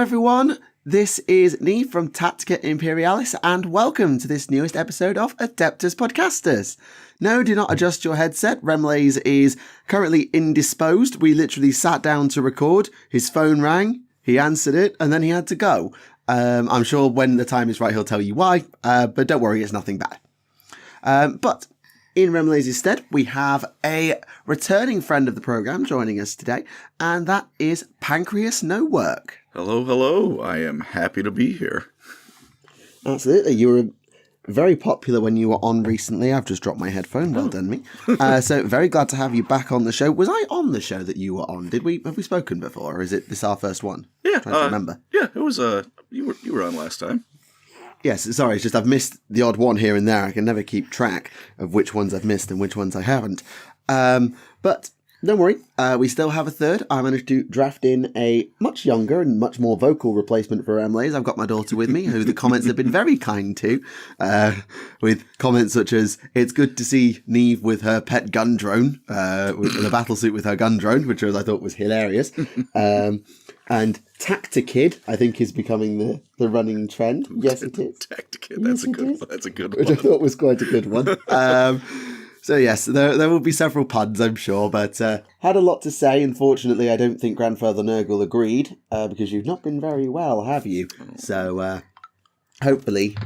everyone, this is Neve from Tactica Imperialis, and welcome to this newest episode of Adeptus Podcastus. No, do not adjust your headset. Remlaze is currently indisposed. We literally sat down to record, his phone rang, he answered it, and then he had to go. I'm sure when the time is right he'll tell you why, but don't worry, it's nothing bad. But in Remlaze's stead, we have a returning friend of the programme joining us today, and that is PancreasNoWork. Hello, hello. I am happy to be here. Absolutely. You were very popular when you were on recently. I've just dropped my headphone. Well done, me. So very glad to have you back on the show. Was I on the show that you were on? Have we spoken before, or is this our first one? Yeah. I'm trying to remember. Yeah, it was, you were on last time. Yes, sorry, it's just I've missed the odd one here and there. I can never keep track of which ones I've missed and which ones I haven't. But don't worry, we still have a third. I managed to draft in a much younger and much more vocal replacement for Remlaze. I've got my daughter with me, who the comments have been very kind to, with comments such as, it's good to see Neve with her pet gun drone, with the battle suit with her gun drone, which I thought was hilarious. And Tactikid, I think, is becoming the running trend. Yes, it is. Tactikid, that's a good one. Which I thought was quite a good one. So yes, there will be several puns, I'm sure, but had a lot to say. Unfortunately, I don't think Grandfather Nurgle agreed, because you've not been very well, have you? So hopefully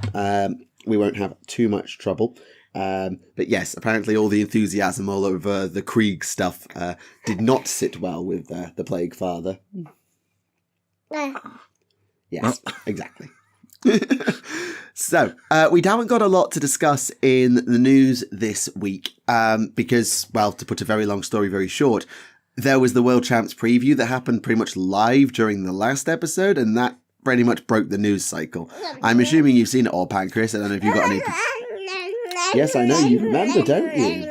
we won't have too much trouble. But yes, apparently all the enthusiasm all over the Krieg stuff did not sit well with the Plague Father. Yes, exactly. So, we haven't got a lot to discuss in the news this week, because, well, to put a very long story very short, there was the World Champs preview that happened pretty much live during the last episode, and that pretty much broke the news cycle. I'm assuming you've seen it all, Pancreas. I don't know if you've got any... Yes, I know, you remember, don't you?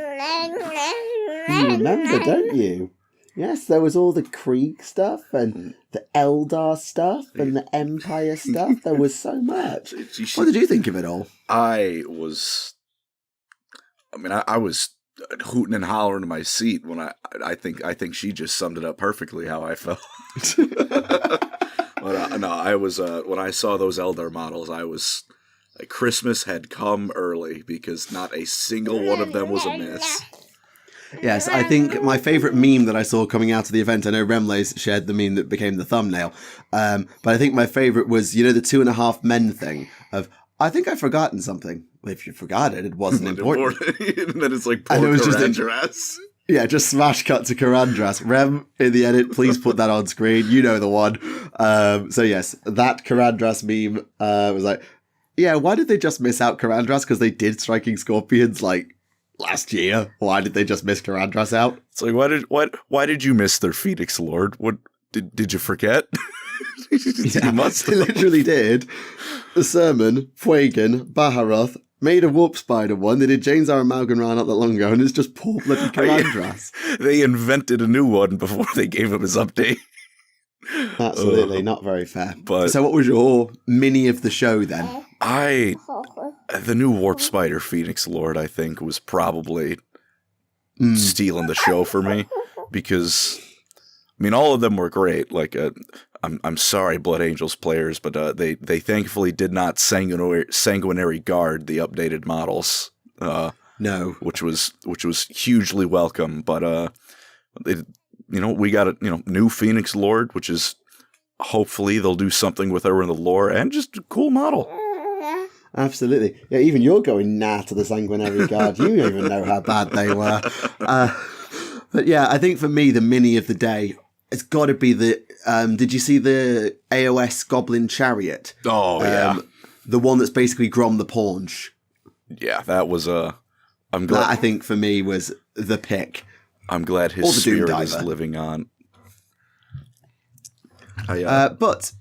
You remember, don't you? Yes, there was all the Krieg stuff and the Eldar stuff and the Empire stuff. There was so much. What did you think of it all? I was hooting and hollering in my seat when I think she just summed it up perfectly how I felt. But no, I was when I saw those Eldar models, I was like, Christmas had come early because not a single one of them was a miss. Yes, I think my favourite meme that I saw coming out of the event, I know Remlaze shared the meme that became the thumbnail, but I think my favourite was, the 2.5 men thing of, I think I've forgotten something. Well, if you forgot it, it wasn't important. And then it's like, poor Karandras. Yeah, just smash cut to Karandras. Rem, in the edit, please put that on screen. You know the one. So yes, that Karandras meme was like, yeah, why did they just miss out Karandras? Because they did Striking Scorpions, last year. Why did they just miss Karandras out? It's like, why did you miss their Phoenix Lord? What did you forget? You must have. They literally did. The Sermon, Fuegan, Baharoth, made a Warp Spider one. They did James R. Malganra not that long ago, and it's just poor bloody Karandras. They invented a new one before they gave him his update. Absolutely, not very fair. But so what was your mini of the show then? The new Warp Spider Phoenix Lord, I think, was probably stealing the show for me, because, all of them were great. I'm sorry, Blood Angels players, but they thankfully did not sanguinary guard the updated models. No, which was hugely welcome. But we got a new Phoenix Lord, which is hopefully they'll do something with her in the lore, and just a cool model. Absolutely. Yeah, even you're going to the Sanguinary Guard. You don't even know how bad they were. But yeah, I think for me, the mini of the day, it's got to be the... did you see the AOS Goblin Chariot? Oh, yeah. The one that's basically Grom the Paunch. Yeah, that was I'm glad... That, I think, for me, was the pick. I'm glad his spirit is living on. But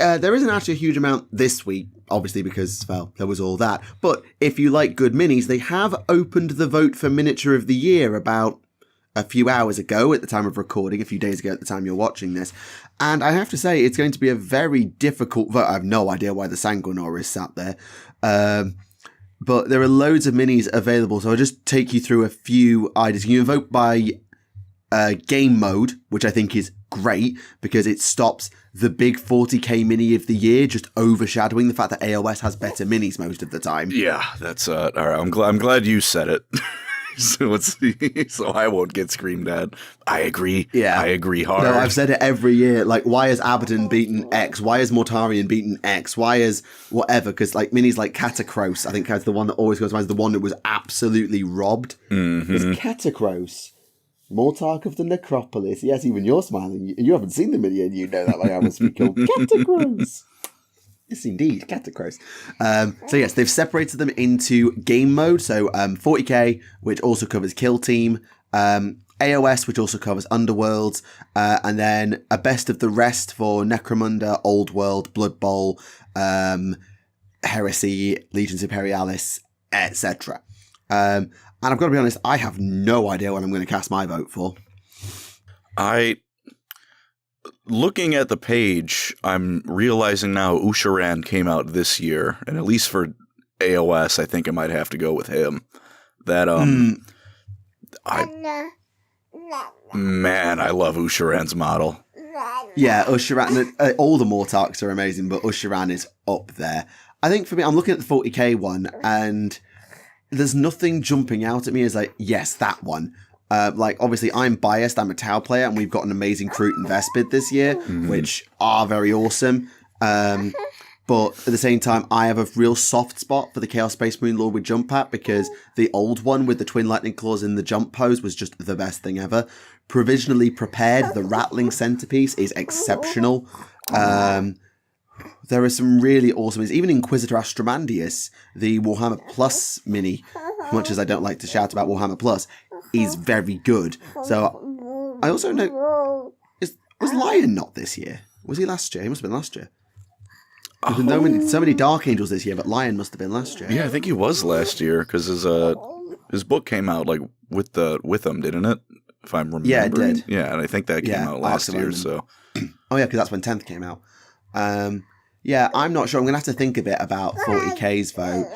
there isn't actually a huge amount this week, obviously, because, well, there was all that. But if you like good minis, they have opened the vote for Miniature of the Year about a few hours ago at the time of recording, a few days ago at the time you're watching this. And I have to say, it's going to be a very difficult vote. I have no idea why the Sanguinor is sat there. But there are loads of minis available, so I'll just take you through a few ideas. You can vote by game mode, which I think is great because it stops the big 40k mini of the year just overshadowing the fact that AOS has better minis most of the time. Yeah, that's all right. I'm glad you said it. so I won't get screamed at. I agree. Yeah. I agree hard. No, I've said it every year. Like, why has Abaddon beaten X? Why has Mortarion beaten X? Why is whatever? Because like minis like Catacross, I think is the one that always goes to mind, is the one that was absolutely robbed. Because Catacross, Mortarch of the Necropolis. Yes, even you're smiling. You haven't seen the mini and you know that like I must be called Catacross. Yes, indeed, Catacross. So yes, they've separated them into game mode. So 40k, which also covers Kill Team, AOS, which also covers Underworlds, and then a best of the rest for Necromunda, Old World, Blood Bowl, Heresy, Legions Imperialis, etc. And I've got to be honest, I have no idea what I'm going to cast my vote for. Looking at the page, I'm realizing now Usharan came out this year, and at least for AOS, I think I might have to go with him. That Man, I love Usharan's model. Yeah, Usharan, all the Mortarchs are amazing, but Usharan is up there. I think for me, I'm looking at the 40k one, and there's nothing jumping out at me as like, yes, that one. Like, obviously, I'm biased. I'm a Tau player, and we've got an amazing Kroot and Vespid this year, which are very awesome. But at the same time, I have a real soft spot for the Chaos Space Marine Lord with Jump Pat, because the old one with the Twin Lightning Claws in the jump pose was just the best thing ever. Provisionally prepared, the Rattling Centerpiece is exceptional. There are some really awesome ones. Even Inquisitor Astromandius, the Warhammer Plus mini, much as I don't like to shout about Warhammer Plus, is very good. So I also know, was Lion not this year? Was he last year? He must have been last year. There's been so many Dark Angels this year, but Lion must have been last year. Yeah, I think he was last year because his book came out like with them, didn't it? If I'm remembering. Yeah, it did. Yeah, and I think that came out last year. So. Oh yeah, because that's when 10th came out. Yeah, I'm not sure. I'm gonna have to think a bit about 40k's vote.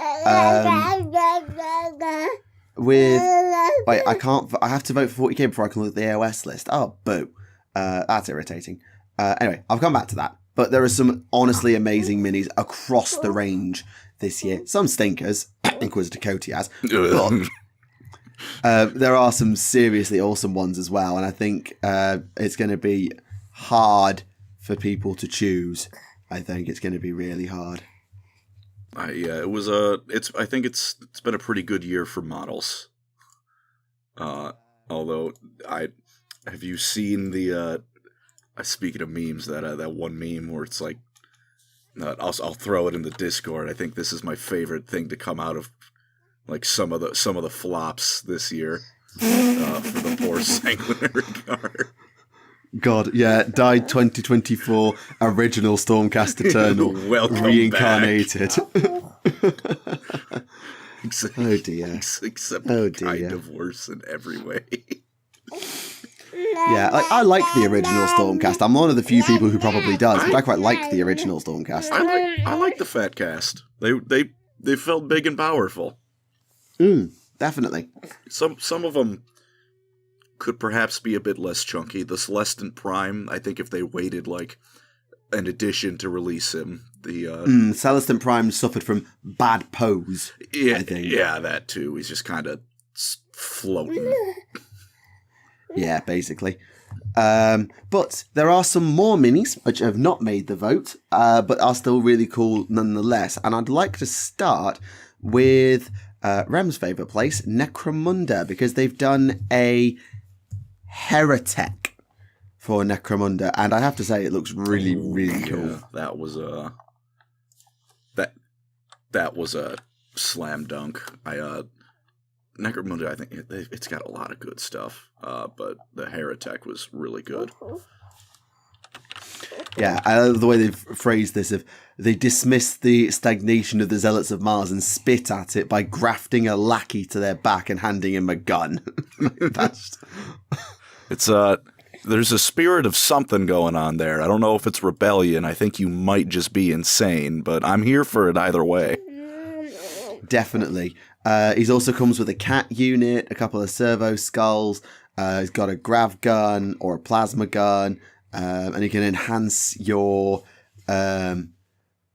I have to vote for 40k before I can look at the AOS list. Oh, boo. That's irritating. Anyway, I'll come back to that. But there are some honestly amazing minis across the range this year. Some stinkers, Inquisitor Coty has. But there are some seriously awesome ones as well. And I think it's going to be hard for people to choose. I think it's going to be really hard. Yeah, it was I think it's been a pretty good year for models. Although have you seen the speaking of memes, that one meme where it's like, I'll throw it in the Discord. I think this is my favorite thing to come out of like some of the flops this year for the poor Sanguinary card. God, yeah, died 2024, original Stormcast Eternal, welcome reincarnated. Oh dear. Except kind of worse in every way. Yeah, I like the original Stormcast. I'm one of the few people who probably does, but I quite like the original Stormcast. I like the Fat Cast. They felt big and powerful. Definitely. Some of them could perhaps be a bit less chunky. The Celestant Prime, I think if they waited like an edition to release him, the Celestant Prime suffered from bad pose. Yeah, I think. Yeah, that too. He's just kind of floating. Yeah, basically. But there are some more minis which have not made the vote, but are still really cool nonetheless. And I'd like to start with Rem's favourite place, Necromunda, because they've done a Heretek for Necromunda, and I have to say it looks really, really cool. Yeah, that was a slam dunk. Necromunda, I think it's got a lot of good stuff, but the Heretek was really good. Yeah, I love the way they've phrased this. They dismiss the stagnation of the Zealots of Mars and spit at it by grafting a lackey to their back and handing him a gun. There's a spirit of something going on there. I don't know if it's rebellion. I think you might just be insane, but I'm here for it either way. Definitely. He also comes with a cat unit, a couple of servo skulls. He's got a grav gun or a plasma gun. and you can enhance your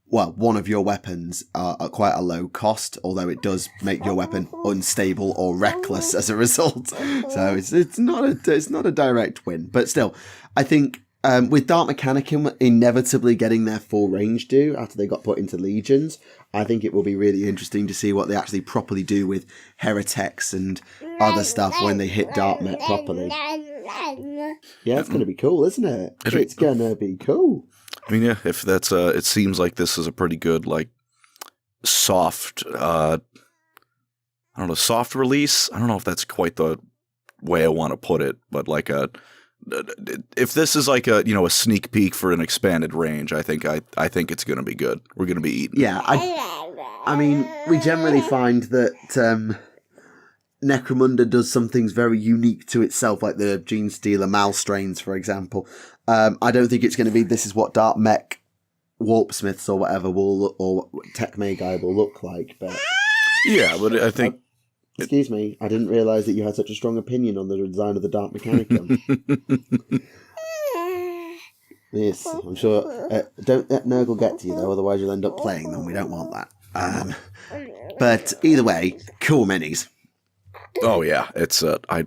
one of your weapons at quite a low cost, although it does make your weapon unstable or reckless as a result. So it's not a direct win, but still, I think with Dark Mechanicum inevitably getting their full range due after they got put into legions, I think it will be really interesting to see what they actually properly do with Hereteks and other stuff when they hit Dark Mech properly. Yeah, it's going to be cool, isn't it? It's going to be cool. I mean, yeah, if that's it seems like this is a pretty good, like, soft, soft release. I don't know if that's quite the way I want to put it, but like if this is like a sneak peek for an expanded range, I think it's going to be good. We're going to be eating. Yeah, I mean, we generally find that Necromunda does some things very unique to itself, like the Gene Stealer Malstrains, for example. I don't think it's going to be this is what Dark Mech Warpsmiths or whatever or Tech Magi will look like, but yeah, but I think. Excuse me, I didn't realise that you had such a strong opinion on the design of the Dark Mechanicum. Yes, I'm sure. Don't let Nurgle get to you, though, otherwise you'll end up playing them. We don't want that. But either way, cool minis. Oh yeah, it's the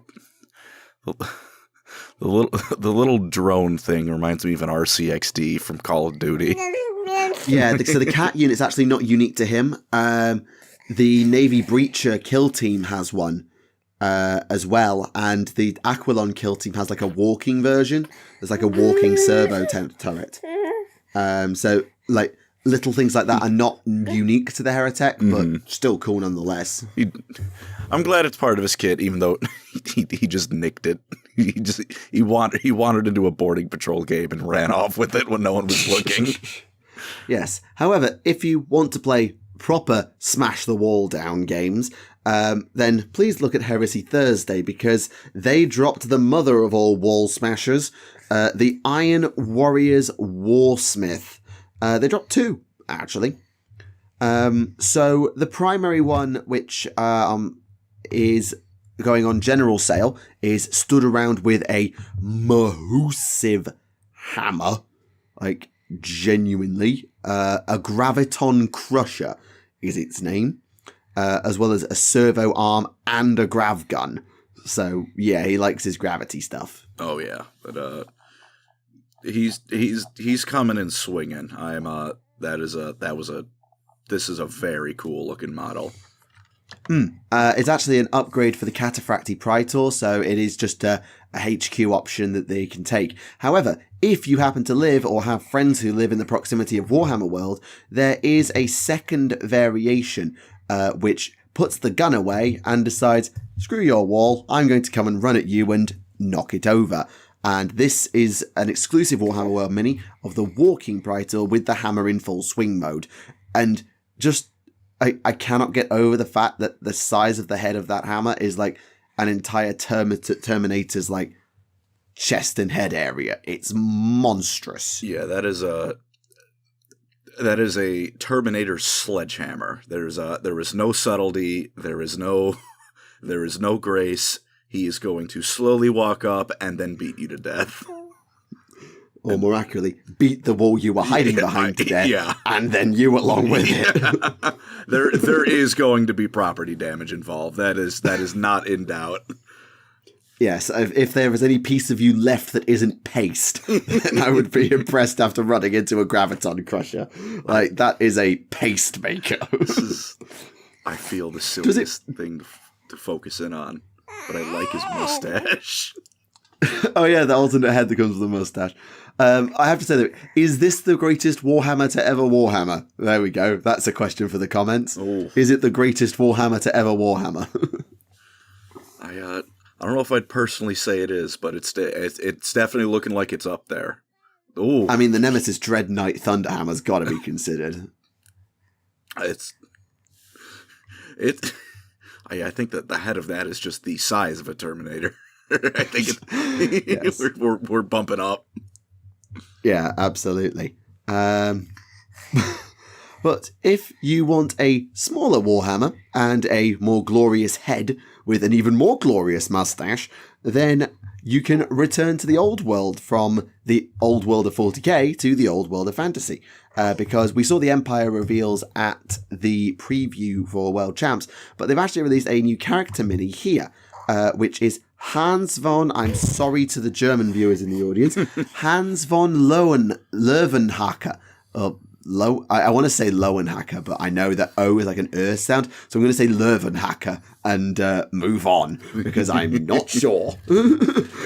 little drone thing reminds me of an RCXD from Call of Duty. Yeah, so the cat unit's actually not unique to him. The Navy Breacher kill team has one as well, and the Aquilon kill team has like a walking version. There's like a walking servo turret. So like little things like that are not unique to the Heretek, but still cool nonetheless. I'm glad it's part of his kit, even though he just nicked it. He wandered into a boarding patrol game and ran off with it when no one was looking. Yes. However, if you want to play proper smash the wall down games, then please look at Heresy Thursday, because they dropped the mother of all wall smashers, the Iron Warriors Warsmith. They dropped two, actually. So the primary one, which is going on general sale, is stood around with a massive hammer, like genuinely. A Graviton Crusher is its name, as well as a servo arm and a grav gun. So yeah, he likes his gravity stuff. Oh yeah, but he's coming in swinging. This is a very cool looking model. It's actually an upgrade for the Cataphracti Praetor, so it is just a HQ option that they can take. However, if you happen to live or have friends who live in the proximity of Warhammer World, there is a second variation, which puts the gun away and decides, screw your wall, I'm going to come and run at you and knock it over. And this is an exclusive Warhammer World mini of the Walking Praetor with the hammer in full swing mode. And just, I cannot get over the fact that the size of the head of that hammer is like an entire Terminator's like chest and head area. It's monstrous. Yeah, that is a Terminator sledgehammer. There is no subtlety. There is no grace. He is going to slowly walk up and then beat you to death. Or more accurately, beat the wall you were hiding behind to death, and then you along with it. There is going to be property damage involved. That is not in doubt. Yes, if there is any piece of you left that isn't paste, then I would be impressed after running into a Graviton Crusher. Like, that is a paste maker. I feel the silliest thing to focus in on, but I like his mustache. Oh yeah, the alternate head that comes with the mustache. I have to say, though, is this the greatest Warhammer to ever Warhammer? There we go. That's a question for the comments. Ooh. Is it the greatest Warhammer to ever Warhammer? I don't know if I'd personally say it is, but it's definitely looking like it's up there. Ooh. I mean, the Nemesis Dread Knight Thunderhammer's got to be considered. I think that the head of that is just the size of a Terminator. I think yes. we're bumping up. Yeah, absolutely. But if you want a smaller Warhammer and a more glorious head with an even more glorious mustache, then you can return to the old world from the old world of 40k to the old world of fantasy. Because we saw the Empire reveals at the preview for World Champs, but they've actually released a new character mini here, which is Hans von, I'm sorry to the German viewers in the audience, Hans von Leeuwenhacker. I want to say Lowenhacker, but I know that O is like an sound, so I'm going to say Leeuwenhacker and move on, because I'm not sure.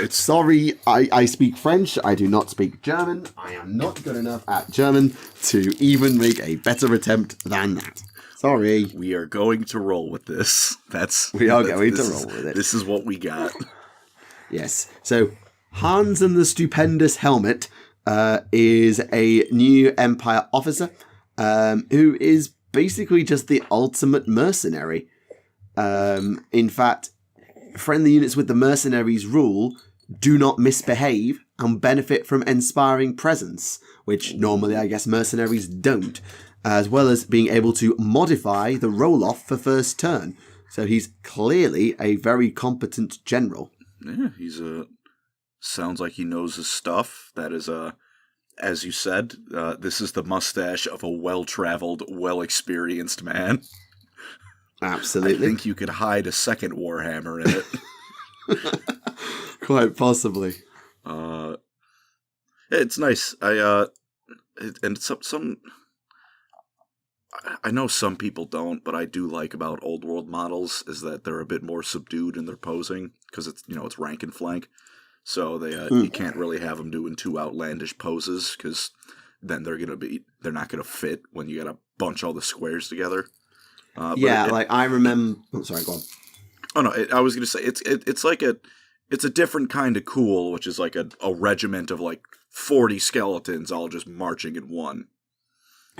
Sorry, I speak French, I do not speak German. I am not good enough at German to even make a better attempt than that. Sorry. We are going to roll with this. We are going to roll with it. This is what we got. Yes. So, Hans and the Stupendous Helmet is a new Empire officer who is basically just the ultimate mercenary. In fact, friendly units with the mercenaries rule do not misbehave and benefit from inspiring presence, which normally I guess mercenaries don't, as well as being able to modify the roll-off for first turn. So he's clearly a very competent general. Yeah, he's sounds like he knows his stuff. That is, as you said, this is the mustache of a well-traveled, well-experienced man. Absolutely. I think you could hide a second Warhammer in it. Quite possibly. It's nice. I know some people don't, but I do like about old world models is that they're a bit more subdued in their posing, because it's rank and flank. So you can't really have them doing too outlandish poses, because then they're not gonna fit when you gotta bunch all the squares together. I remember. Oh, sorry, go on. Oh no, I was gonna say it's a different kind of cool, which is like a regiment of like 40 skeletons all just marching in one.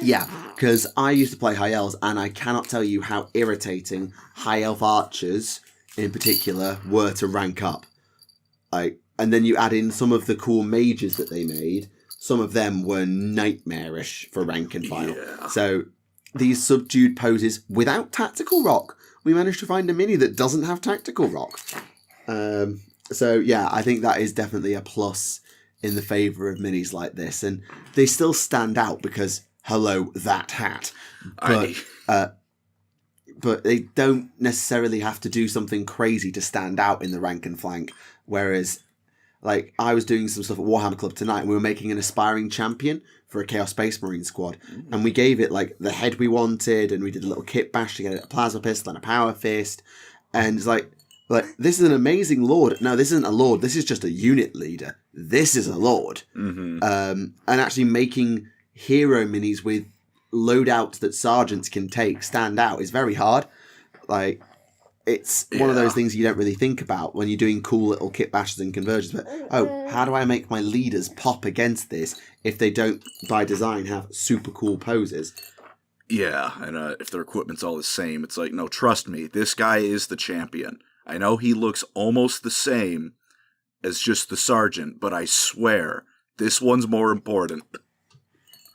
Yeah, because I used to play High Elves, and I cannot tell you how irritating High Elf archers, in particular, were to rank up. And then you add in some of the cool mages that they made. Some of them were nightmarish for rank and file. Yeah. So these subdued poses without tactical rock. We managed to find a mini that doesn't have tactical rock. So yeah, I think that is definitely a plus in the favour of minis like this. And they still stand out because, hello, that hat. But they don't necessarily have to do something crazy to stand out in the rank and flank. Whereas, like, I was doing some stuff at Warhammer Club tonight, and we were making an aspiring champion for a Chaos Space Marine squad. And we gave it, like, the head we wanted, and we did a little kit bash to get it, a plasma pistol and a power fist. And it's like, this is an amazing lord. No, this isn't a lord. This is just a unit leader. This is a lord. Mm-hmm. And actually making hero minis with loadouts that sergeants can take stand out is very hard. Like, it's one of those things you don't really think about when you're doing cool little kit bashes and conversions. But, how do I make my leaders pop against this if they don't, by design, have super cool poses? Yeah, and if their equipment's all the same, it's like, no, trust me, this guy is the champion. I know he looks almost the same as just the sergeant, but I swear, this one's more important.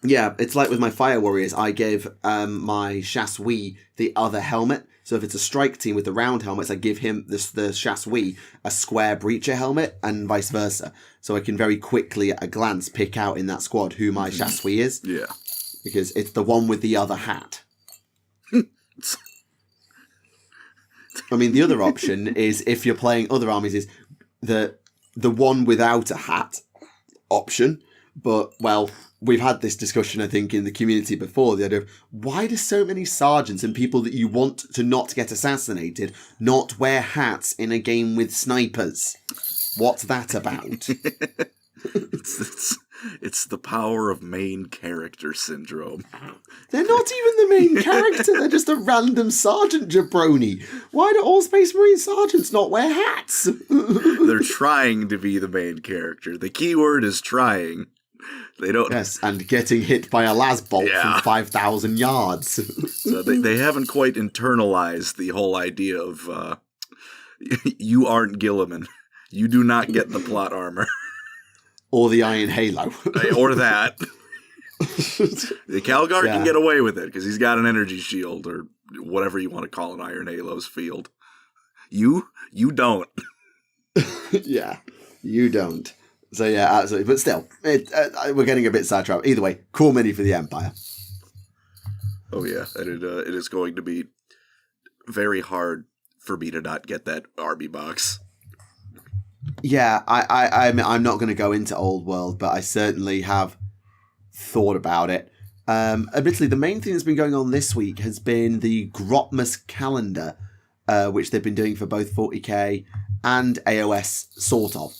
Yeah, it's like with my Fire Warriors, I give my Chasui the other helmet. So if it's a strike team with the round helmets, I give him the Chasui a square breacher helmet, and vice versa. So I can very quickly, at a glance, pick out in that squad who my Chasui is. Yeah. Because it's the one with the other hat. I mean, the other option is, if you're playing other armies, is the one without a hat option. But, well, we've had this discussion, I think, in the community before, the idea of, why do so many sergeants and people that you want to not get assassinated not wear hats in a game with snipers? What's that about? It's the power of main character syndrome. They're not even the main character, they're just a random sergeant jabroni. Why do all Space Marine sergeants not wear hats? They're trying to be the main character. The key word is trying. They don't. Yes, and getting hit by a las bolt from 5,000 yards. So they haven't quite internalized the whole idea of you aren't Gilliman. You do not get the plot armor. Or the Iron Halo. Or that. The Calgar can get away with it because he's got an energy shield, or whatever you want to call an Iron Halo's field. You don't. Yeah. You don't. So yeah, absolutely. But still, we're getting a bit sidetracked. Either way, cool mini for the Empire. Oh yeah, and it is going to be very hard for me to not get that army box. Yeah, I'm not going to go into Old World, but I certainly have thought about it. Admittedly, the main thing that's been going on this week has been the Grotmas calendar, which they've been doing for both 40k and AOS, sort of.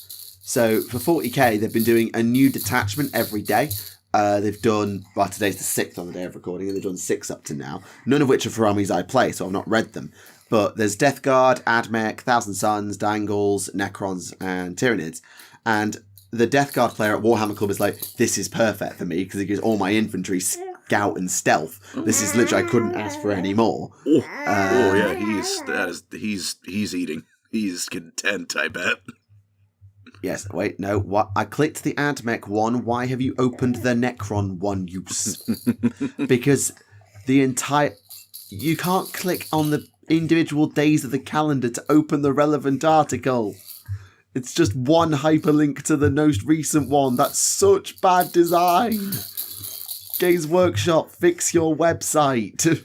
So for 40k, they've been doing a new detachment every day. They've done, well, today's the 6th on the day of recording, and they've done 6 up to now, none of which are for armies I play, so I've not read them. But there's Death Guard, Admech, Thousand Suns, Dangles, Necrons, and Tyranids. And the Death Guard player at Warhammer Club is like, this is perfect for me, because it gives all my infantry scout and stealth. This is literally, I couldn't ask for any more. Yeah, he's eating. He's content, I bet. Yes, wait, no, what? I clicked the Admech one. Why have you opened the Necron one, because the entire... You can't click on the individual days of the calendar to open the relevant article. It's just one hyperlink to the most recent one. That's such bad design. Games Workshop, fix your website.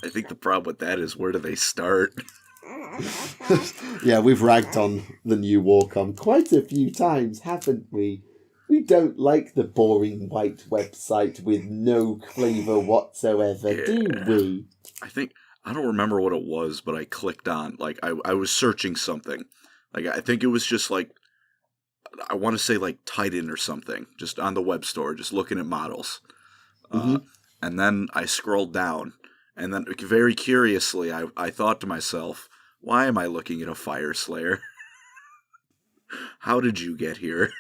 I think the problem with that is, where do they start? Yeah, we've ragged on the new Warcom quite a few times, haven't we? We don't like the boring white website with no flavour whatsoever, do we? I don't remember what it was, but I clicked on, like, I was searching something. Like, I think it was just, like, I want to say, like, Titan or something, just on the web store, just looking at models. And then I scrolled down, and then very curiously, I thought to myself, why am I looking at a Fire Slayer? How did you get here?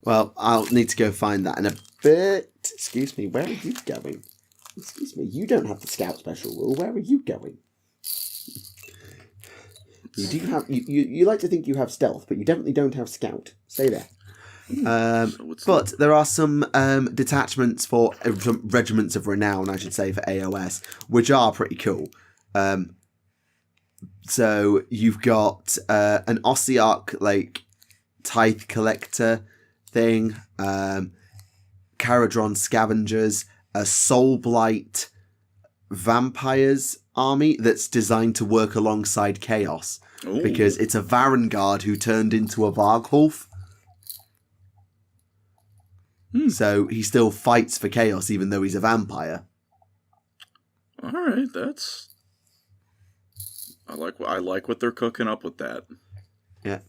Well, I'll need to go find that in a bit. Excuse me, where are you going? Excuse me, you don't have the scout special rule. Where are you going? You do have you like to think you have stealth, but you definitely don't have scout. Stay there. But there are some detachments for some regiments of renown, I should say, for AOS, which are pretty cool. So you've got an Ossiarch, like, Tithe Collector thing, Caradron Scavengers, a Soulblight Vampires army that's designed to work alongside Chaos. Ooh. Because it's a Varangard who turned into a Varghulf. So he still fights for Chaos even though he's a vampire. Alright, I like what they're cooking up with that. Yeah.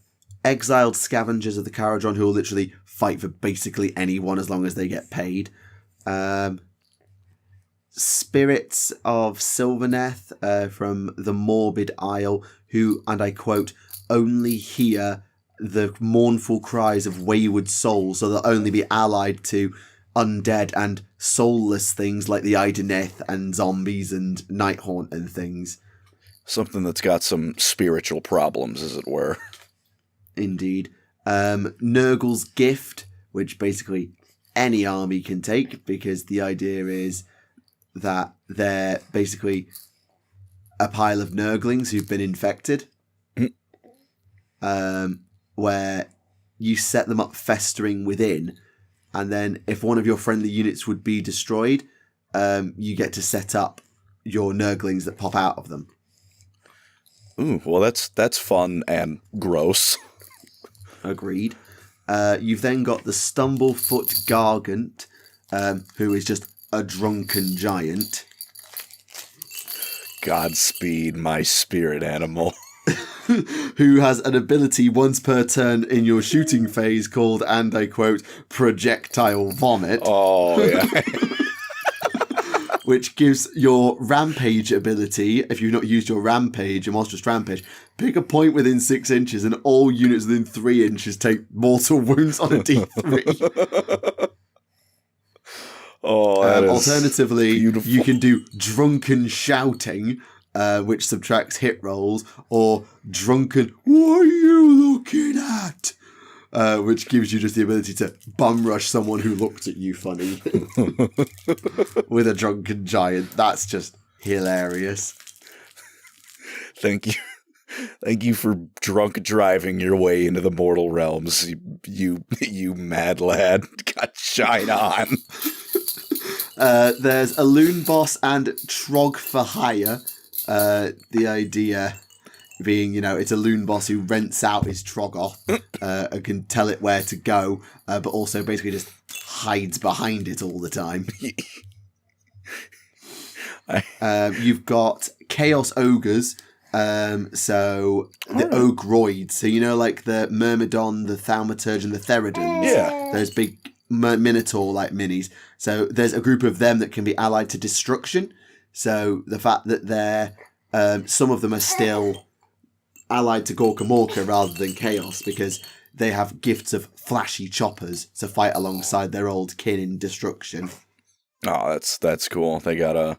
Exiled Scavengers of the Caradron who will literally fight for basically anyone as long as they get paid. Spirits of Sylvaneth from the Morbid Isle who, and I quote, only hear the mournful cries of wayward souls, so they'll only be allied to undead and soulless things like the Ideneth and zombies and Nighthaunt and things. Something that's got some spiritual problems, as it were. Indeed. Nurgle's Gift, which basically any army can take, because the idea is that they're basically a pile of Nurglings who've been infected. Where you set them up festering within, and then if one of your friendly units would be destroyed, you get to set up your Nurglings that pop out of them. Ooh, well, that's fun and gross. Agreed. You've then got the Stumblefoot Gargant, who is just a drunken giant. Godspeed, my spirit animal. Who has an ability once per turn in your shooting phase called, and I quote, Projectile Vomit. Oh, yeah. Which gives your Rampage ability, if you've not used your Rampage, your Monstrous Rampage, pick a point within 6 inches and all units within 3 inches take mortal wounds on a D3. Alternatively, beautiful. You can do Drunken Shouting, which subtracts hit rolls, or Drunken, what are you looking at? Which gives you just the ability to bum rush someone who looked at you funny with a drunken giant. That's just hilarious. Thank you. Thank you for drunk driving your way into the mortal realms, you mad lad. Got shine on. There's a loon boss and Trog for hire. The idea being, it's a loon boss who rents out his Trog off and can tell it where to go, but also basically just hides behind it all the time. You've got Chaos Ogres. So the Ogroids, so like the Myrmidon, the Thaumaturge, and the Theridans. Yeah. Those big Minotaur-like minis. So there's a group of them that can be allied to destruction. So the fact that they're, some of them are still allied to Gorka Morka rather than Chaos, because they have gifts of flashy choppers to fight alongside their old kin in destruction. Oh, that's cool. They got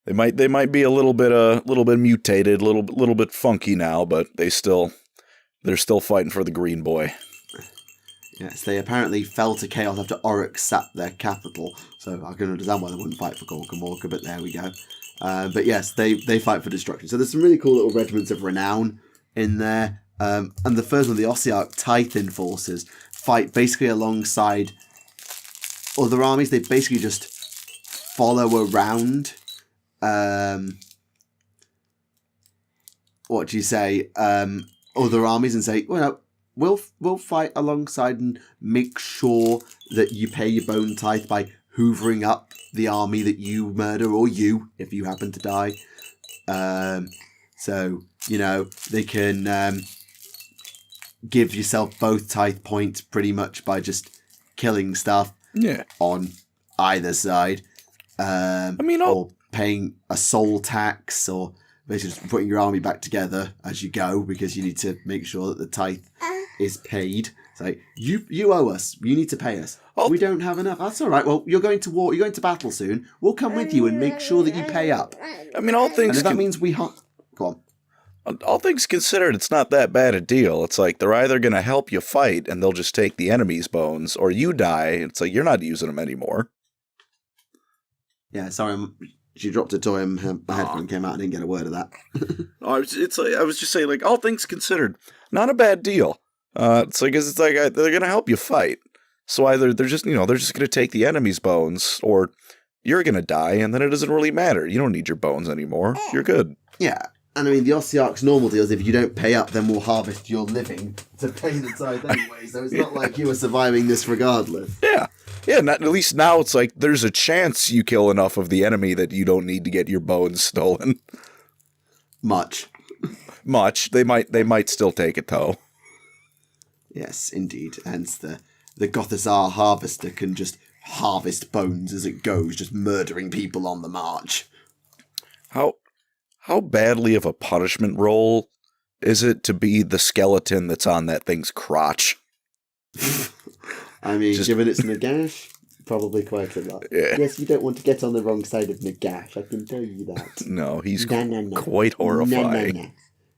They might be a little bit mutated, a little bit funky now, but they're still fighting for the green boy. Yes, they apparently fell to chaos after Oryx sapped their capital, so I can understand why they wouldn't fight for Gorka Morka, but there we go. But yes, they fight for destruction. So there's some really cool little regiments of renown in there. And the first one, the Ossiarch Titan forces, fight basically alongside other armies. They basically just follow around. What do you say? Other armies and say, well, we'll fight alongside and make sure that you pay your bone tithe by hoovering up the army that you murder, or you, if you happen to die. So they can give yourself both tithe points pretty much by just killing stuff. Yeah. On either side. Or paying a soul tax, or basically just putting your army back together as you go, because you need to make sure that the tithe is paid. It's like, you owe us. You need to pay us. We don't have enough. That's all right. Well, you're going to war. You're going to battle soon. We'll come with you and make sure that you pay up. All things. And if that means we go on. All things considered, it's not that bad a deal. It's like they're either going to help you fight and they'll just take the enemy's bones, or you die. It's like you're not using them anymore. Yeah, sorry, she dropped a toy and her headphone came out. I didn't get a word of that. I was just saying, like, all things considered, not a bad deal. They're going to help you fight. So either they're just going to take the enemy's bones, or you're going to die, and then it doesn't really matter. You don't need your bones anymore. You're good. Yeah. And the Ossiarch's normal deal is if you don't pay up, then we'll harvest your living to pay the tithe anyway. So it's not like you were surviving this regardless. Yeah. Yeah, at least now it's like there's a chance you kill enough of the enemy that you don't need to get your bones stolen. Much. They might still take it, though. Yes, indeed. Hence the Gothazar harvester can just harvest bones as it goes, just murdering people on the march. How badly of a punishment roll is it to be the skeleton that's on that thing's crotch? Given it's Nagash, probably quite a lot. Yeah. Yes, you don't want to get on the wrong side of Nagash, I can tell you that. No, he's quite horrifying. No.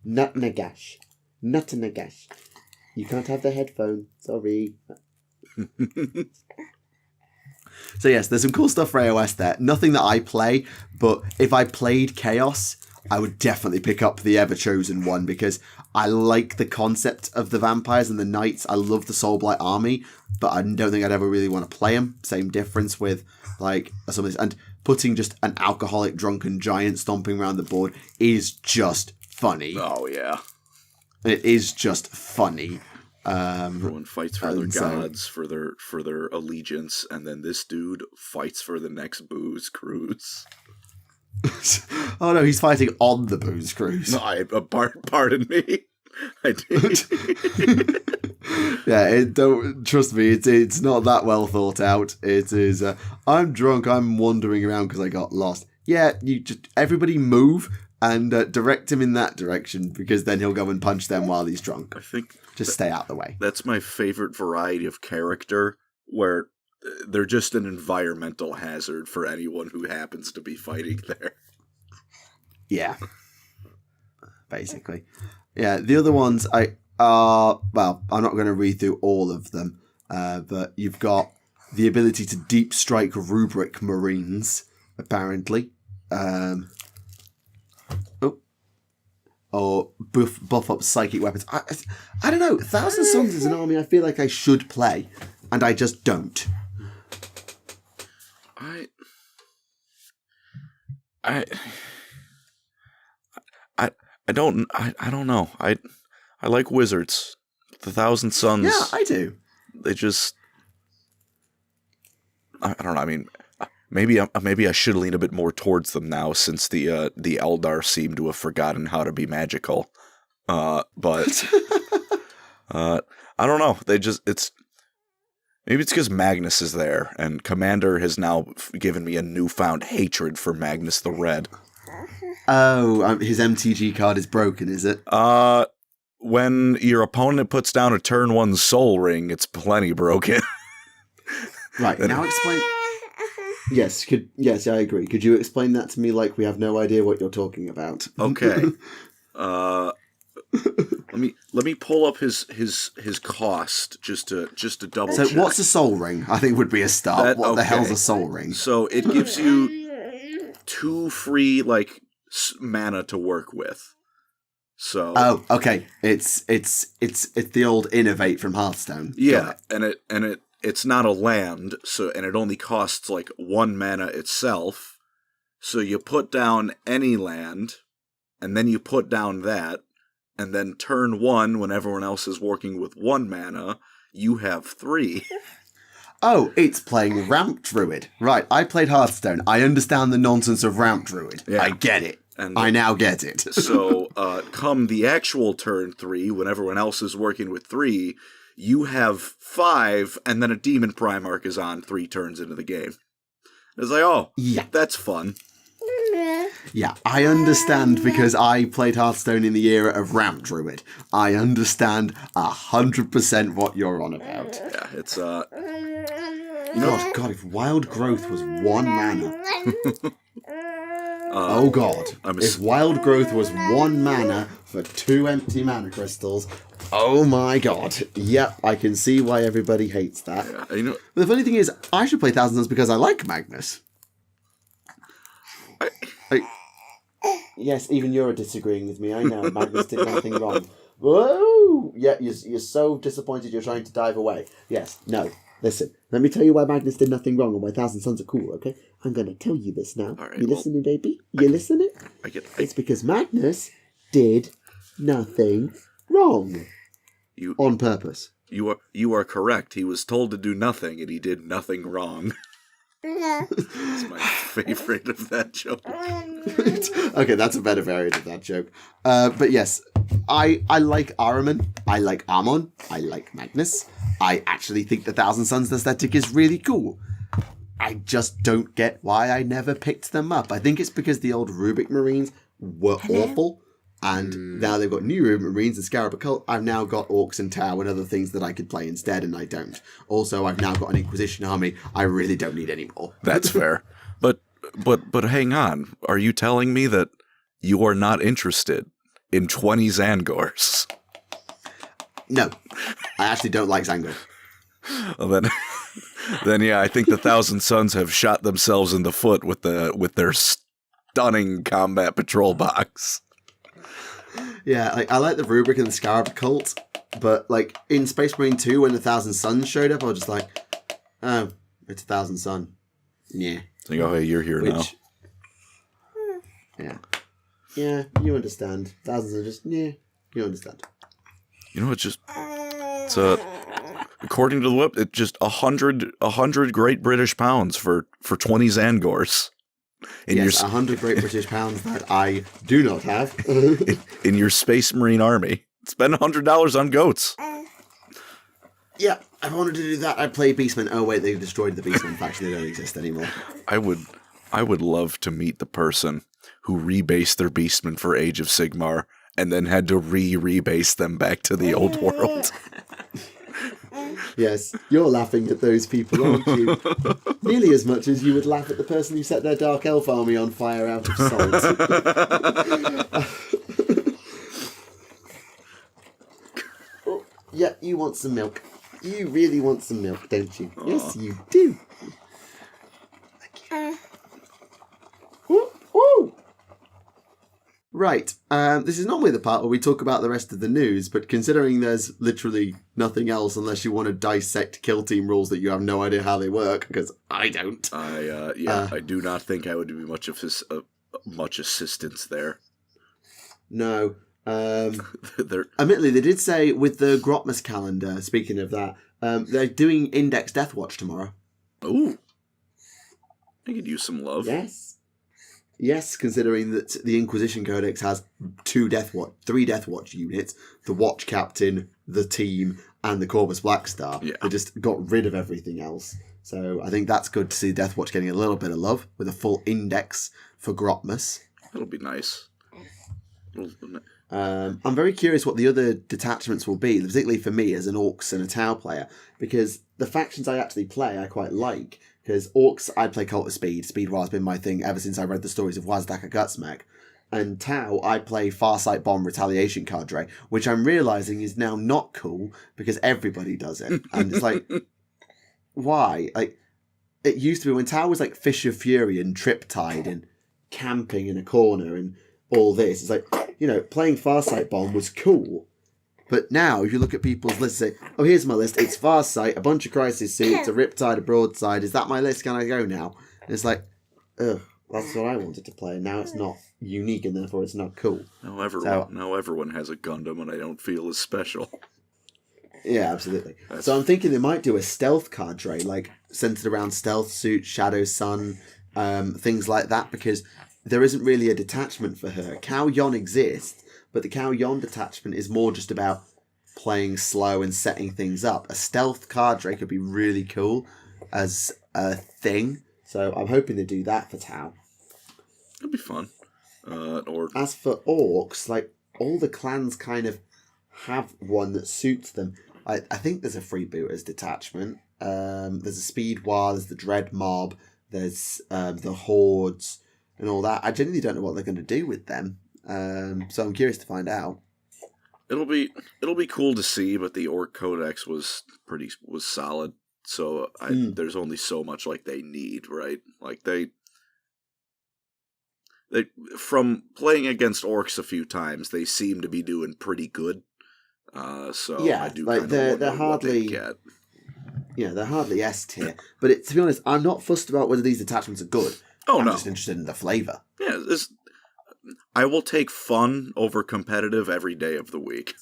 Not Nagash. Not a Nagash. You can't have the headphone. Sorry. So yes, there's some cool stuff for AOS there. Nothing that I play, but if I played Chaos, I would definitely pick up the Ever-Chosen one, because I like the concept of the vampires and the knights. I love the Soulblight army, but I don't think I'd ever really want to play them. Same difference with some of this. And putting just an alcoholic drunken giant stomping around the board is just funny. Oh, yeah. It is just funny. Everyone fights for their gods, for their allegiance, and then this dude fights for the next booze cruise. Oh no, he's fighting on the booze cruise. No, pardon me. I did. Yeah, don't trust me. It's not that well thought out. It is. I'm drunk. I'm wandering around because I got lost. Yeah, you just everybody move and direct him in that direction, because then he'll go and punch them while he's drunk. I think just stay out the way. That's my favorite variety of character, where they're just an environmental hazard for anyone who happens to be fighting there. Yeah. Basically. Yeah, the other ones I'm not going to read through all of them, but you've got the ability to deep strike rubric marines, apparently. or buff up psychic weapons. I don't know. 1,000 Suns is an army I feel like I should play, and I just don't. I don't know. I like wizards. The 1,000 Suns. Yeah, I do. They just, I don't know. I mean, maybe I should lean a bit more towards them now, since the Eldar seem to have forgotten how to be magical. But I don't know. Maybe it's because Magnus is there, and Commander has now given me a newfound hatred for Magnus the Red. Oh, his MTG card is broken, is it? When your opponent puts down a turn 1 Soul Ring, it's plenty broken. Right, now explain... Yes, I agree. Could you explain that to me like we have no idea what you're talking about? Okay. Let me pull up his cost just to double check. So what's a Soul Ring? I think would be a start. What the hell's a Soul Ring? So it gives you 2 free mana to work with. So okay. It's the old Innovate from Hearthstone. Yeah, and it's not a land, and it only costs 1 mana itself. So you put down any land, and then you put down that, and then turn 1 when everyone else is working with 1 mana, you have 3. Oh, it's playing Ramp Druid. Right, I played Hearthstone. I understand the nonsense of Ramp Druid. Yeah. I get it. And I now get it. So, come the actual turn 3, when everyone else is working with 3, you have 5, and then a Demon Primarch is on 3 turns into the game. It's yeah, that's fun. Yeah, I understand because I played Hearthstone in the era of Ramp Druid. I understand 100% what you're on about. Yeah, it's God, if Wild Growth was 1 mana. Oh god. If Wild Growth was 1 mana for 2 empty mana crystals, oh my god. Yep, I can see why everybody hates that. Yeah, the funny thing is, I should play 1,000 Suns because I like Magnus. Yes, even you're disagreeing with me. I know. Magnus did nothing wrong. Whoa! Yeah, you're so disappointed you're trying to dive away. Yes, no. Listen, let me tell you why Magnus did nothing wrong and why 1,000 Suns are cool, okay? I'm going to tell you this now. Right, you listening, baby? You listening? It's because Magnus did nothing wrong. On purpose. You are correct. He was told to do nothing, and he did nothing wrong. It's my favorite of that joke. Okay, that's a better variant of that joke. But yes, I like Ahriman. I like Amon. I like Magnus. I actually think the 1,000 Suns aesthetic is really cool. I just don't get why I never picked them up. I think it's because the old Rubik Marines were awful. And now they've got new Rubik Marines and Scarab Occult. I've now got Orcs and Tau and other things that I could play instead, and I don't. Also, I've now got an Inquisition army. I really don't need any more. That's fair. But hang on. Are you telling me that you are not interested in 20 Zangors? No. I actually don't like Zangor. Well, then yeah, I think the 1,000 Suns have shot themselves in the foot with their stunning combat patrol box. Yeah, I like the Rubric and the Scarab Cult, but in Space Marine 2, when the 1,000 Suns showed up, I was just oh, it's 1,000 Sun. Yeah. So hey, you're here now. Yeah. Yeah, you understand. 1,000s are just, yeah, you understand. It's according to the whip, it's just 100 Great British Pounds for 20 Zangors. 100 Great British Pounds that I do not have. in your Space Marine army. Spend $100 on goats. Yeah, if I wanted to do that, I'd play Beastmen. Oh wait, they destroyed the Beastmen faction. They don't exist anymore. I would love to meet the person who rebased their Beastmen for Age of Sigmar and then had to rebase them back to the old world. Yes, you're laughing at those people, aren't you? Nearly as much as you would laugh at the person who set their Dark Elf army on fire out of salt. Oh, yeah, you want some milk. You really want some milk, don't you? Aww. Yes, you do. Thank you. Woo! Right. This is normally the part where we talk about the rest of the news, but considering there's literally nothing else unless you want to dissect kill team rules that you have no idea how they work, because I don't. I do not think I would be much assistance there. No. Admittedly, they did say with the Grotmas calendar, speaking of that, they're doing Index Deathwatch tomorrow. Ooh. I could use some love. Yes, considering that the Inquisition Codex has 3 Deathwatch units, the Watch Captain, the team, and the Corvus Blackstar. Yeah. They just got rid of everything else. So I think that's good to see Deathwatch getting a little bit of love with a full index for Grotmas. That'll be nice. I'm very curious what the other detachments will be, particularly for me as an Orcs and a Tau player, because the factions I actually play I quite like. Because Orcs, I play Cult of Speed. Speed War has been my thing ever since I read the stories of Wazdaka Gutsmech. And Tau, I play Farsight Bomb Retaliation Cadre, which I'm realising is now not cool because everybody does it. And it's like, why? Like, it used to be when Tau was like Fish of Fury and Triptide and camping in a corner and all this. It's like, playing Farsight Bomb was cool. But now, if you look at people's lists, say, oh, here's my list. It's Farsight, a bunch of Crisis Suits, a Riptide, a Broadside. Is that my list? Can I go now? And it's like, ugh, that's what I wanted to play. And now it's not unique and therefore it's not cool. Now everyone has a Gundam and I don't feel as special. Yeah, absolutely. So I'm thinking they might do a stealth cadre, like centered around Stealth Suit, Shadow Sun, things like that, because there isn't really a detachment for her. Cao Yon exists, but the Cao Yon detachment is more just about playing slow and setting things up. A stealth cadre could be really cool as a thing. So I'm hoping they do that for Tau. That'd be fun. As for Orcs, like, all the clans kind of have one that suits them. I think there's a Freebooters detachment. There's a Speed War, there's the Dread Mob, there's the Hordes and all that. I genuinely don't know what they're going to do with them. So I'm curious to find out. It'll be cool to see, but the Orc Codex was solid. So there's only so much like they need, right? Like they from playing against Orcs a few times, they seem to be doing pretty good. So yeah, I do like they're hardly get. Yeah, they're hardly S tier. But to be honest, I'm not fussed about whether these detachments are good. I'm just interested in the flavour. Yeah, I will take fun over competitive every day of the week.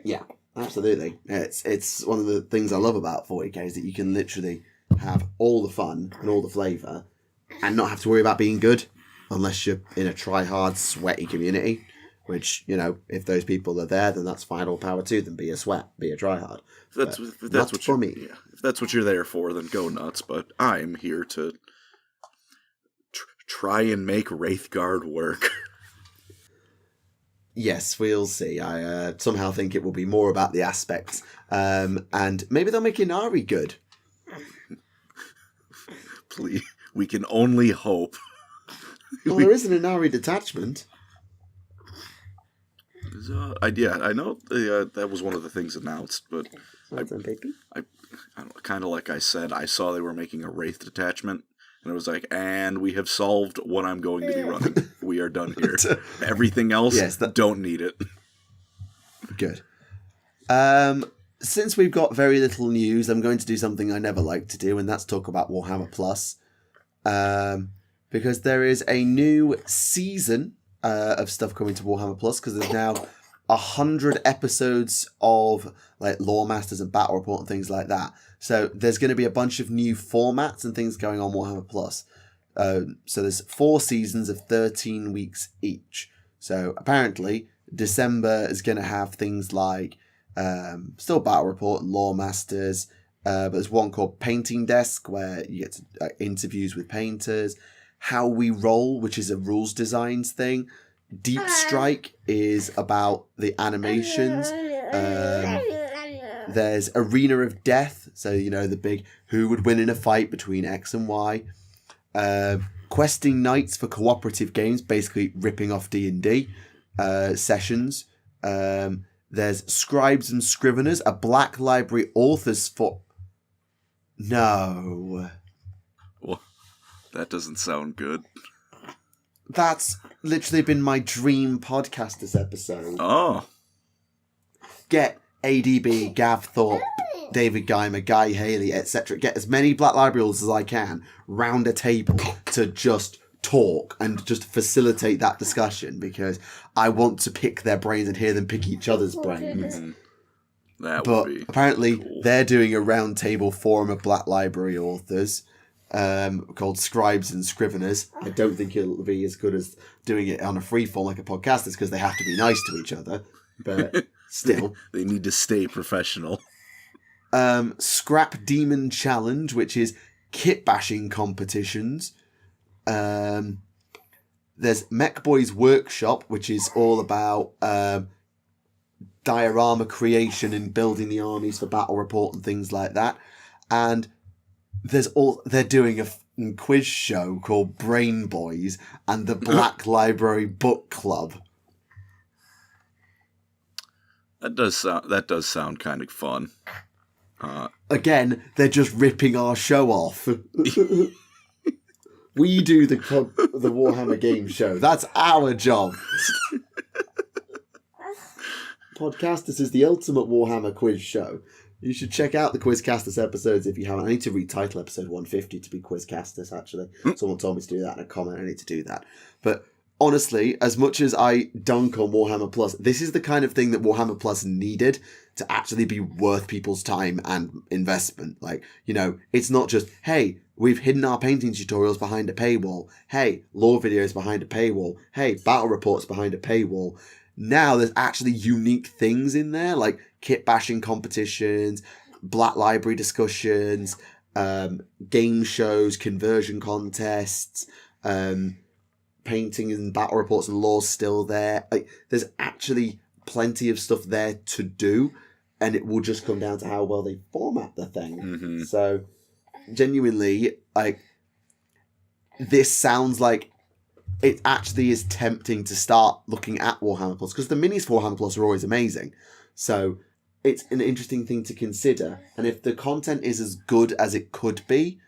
Yeah, absolutely. It's one of the things I love about 40k is that you can literally have all the fun and all the flavour and not have to worry about being good unless you're in a try-hard, sweaty community, which, if those people are there, then that's fine. All power to them. Be a sweat, be a try-hard. If that's what you're there for, then go nuts. But I'm here to try and make Wraithguard work. Yes, we'll see. I somehow think it will be more about the aspects. And maybe they'll make Inari good. Please, we can only hope. Well, there is an Inari detachment. I know that was one of the things announced, but I kind of like I said, I saw they were making a Wraith detachment, and it was like, and we have solved what I'm going to be running. We are done here. Everything else, don't need it. Good. Since we've got very little news, I'm going to do something I never like to do, and that's talk about Warhammer Plus. Because there is a new season of stuff coming to Warhammer Plus, because there's now 100 episodes of like Lore Masters and Battle Report and things like that. So there's going to be a bunch of new formats and things going on Warhammer Plus. So there's 4 seasons of 13 weeks each. So apparently December is going to have things like still Battle Report and Lore Masters, but there's one called Painting Desk where you get to, interviews with painters. How We Roll, which is a rules designs thing. Deep Strike is about the animations. There's Arena of Death, so the big who would win in a fight between X and Y. Questing Nights for cooperative games, basically ripping off D&D sessions. There's Scribes and Scriveners, a Black Library authors for... No... Well, that doesn't sound good. That's literally been my dream Podcastus episode. Oh. Get ADB, Gav Thorpe, David Geimer, Guy Haley, etc. Get as many Black Library as I can round a table to just talk and just facilitate that discussion, because I want to pick their brains and hear them pick each other's brains. Mm-hmm. That but would be apparently cool. They're doing a round table forum of Black Library authors called Scribes and Scriveners. I don't think it'll be as good as doing it on a free form like a podcast, because they have to be nice to each other, but still. They need to stay professional. Scrap Demon Challenge, which is kit bashing competitions. There's Mech Boys Workshop, which is all about diorama creation and building the armies for battle report and things like that. And they're doing a quiz show called Brain Boys and the Black Library Book Club. That does sound kind of fun. Again, they're just ripping our show off. We do the Warhammer game show. That's our job. Podcastus is the ultimate Warhammer quiz show. You should check out the Quizcastus episodes if you haven't. I need to retitle episode 150 to be Quizcastus, actually. Someone told me to do that in a comment. I need to do that. But honestly, as much as I dunk on Warhammer Plus, this is the kind of thing that Warhammer Plus needed to actually be worth people's time and investment. Like, you know, it's not just, hey, we've hidden our painting tutorials behind a paywall. Hey, lore videos behind a paywall. Hey, battle reports behind a paywall. Now there's actually unique things in there, like kit bashing competitions, Black Library discussions, game shows, conversion contests, painting and battle reports and lore still there. Like, there's actually plenty of stuff there to do, and it will just come down to how well they format the thing. Mm-hmm. So, genuinely, like, this sounds like it actually is tempting to start looking at Warhammer Plus, because the minis for Warhammer Plus are always amazing. So it's an interesting thing to consider. And if the content is as good as it could be,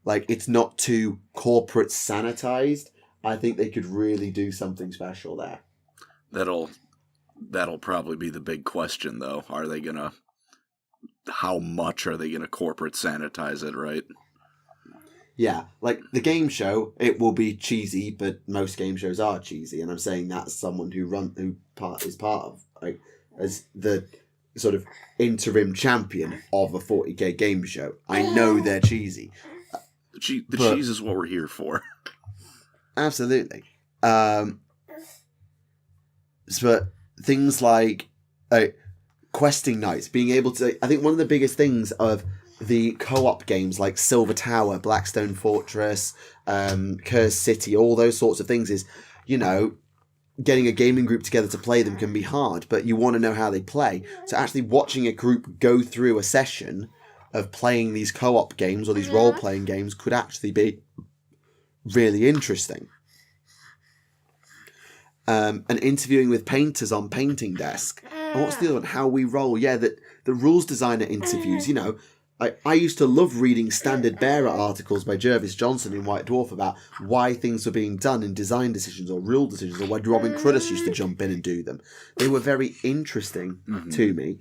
like it's not too corporate sanitized, I think they could really do something special there. That'll probably be the big question, though. How much are they gonna corporate sanitize it, right? Yeah, like the game show, it will be cheesy, but most game shows are cheesy, and I'm saying that as someone who is part of, like, as the sort of interim champion of a 40k game show. I know they're cheesy. The cheese is what we're here for. Absolutely. But things like questing nights, being able to, I think one of the biggest things of the co-op games like Silver Tower, Blackstone Fortress, Curse City, all those sorts of things is, you know, getting a gaming group together to play them can be hard, but you want to know how they play. So actually watching a group go through a session of playing these co-op games or these role-playing games could actually be really interesting. And interviewing with painters on Painting Desk. And what's the other one? How We Roll. Yeah, the rules designer interviews, you know. I used to love reading Standard Bearer articles by Jervis Johnson in White Dwarf about why things were being done in design decisions or rule decisions, or why Robin Cruddas used to jump in and do them. They were very interesting to me.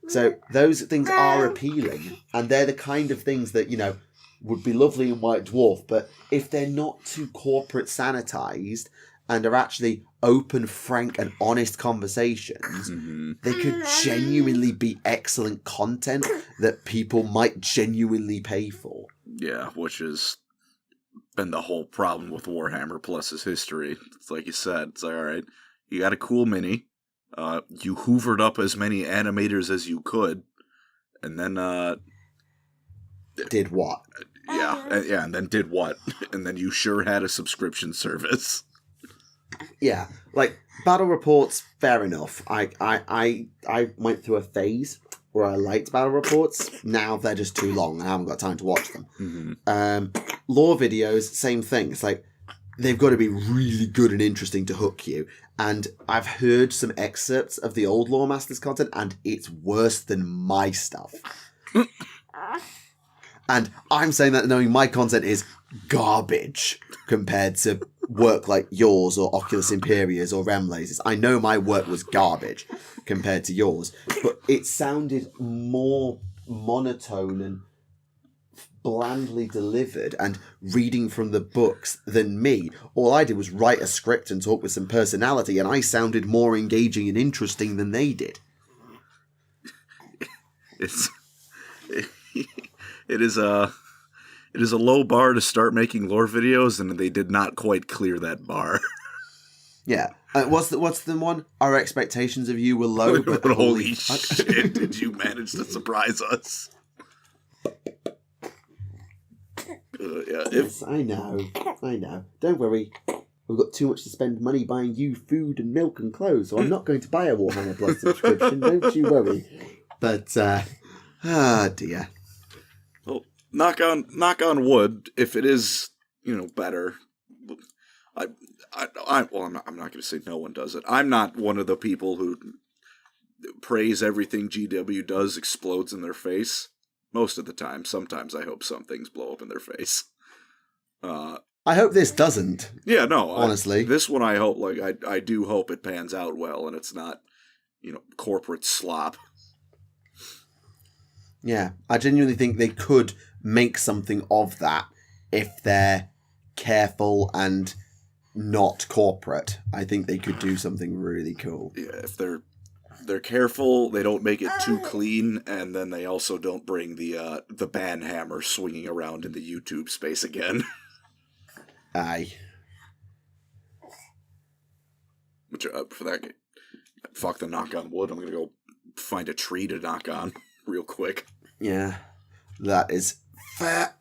So those things are appealing, and they're the kind of things that, you know, would be lovely in White Dwarf, but if they're not too corporate sanitized and are actually open, frank, and honest conversations, they could genuinely be excellent content that people might genuinely pay for. Yeah, which has been the whole problem with Warhammer Plus's history. It's like you said, it's like, all right, you got a cool mini, you hoovered up as many animators as you could, and then did what? And then did what? And then you sure had a subscription service. Yeah, like battle reports, fair enough. I went through a phase where I liked battle reports. Now they're just too long and I haven't got time to watch them. Lore videos, same thing. It's like they've got to be really good and interesting to hook you. And I've heard some excerpts of the old Lore Masters content, and it's worse than my stuff. And I'm saying that knowing my content is garbage compared to work like yours or Oculus Imperias or Remlazes. I know my work was garbage compared to yours, but it sounded more monotone and blandly delivered and reading from the books than me. All I did was write a script and talk with some personality, and I sounded more engaging and interesting than they did. It is a low bar to start making lore videos, and they did not quite clear that bar. Yeah. What's the one? Our expectations of you were low, but holy shit, did you manage to surprise us? Yes, I know. Don't worry. We've got too much to spend money buying you food and milk and clothes, so I'm not going to buy a Warhammer Plus subscription. Don't you worry. But, dear. Well, knock on wood, if it is, better. I'm not going to say no one does it. I'm not one of the people who praise everything GW does explodes in their face. Most of the time. Sometimes I hope some things blow up in their face. I hope this doesn't. Yeah, no. Honestly. This one I hope, I do hope it pans out well and it's not, corporate slop. Yeah, I genuinely think they could make something of that if they're careful and not corporate. I think they could do something really cool. Yeah, if they're careful, they don't make it too clean, and then they also don't bring the ban hammer swinging around in the YouTube space again. Aye. Which, for that, fuck the knock on wood, I'm gonna go find a tree to knock on real quick. Yeah, that is fair.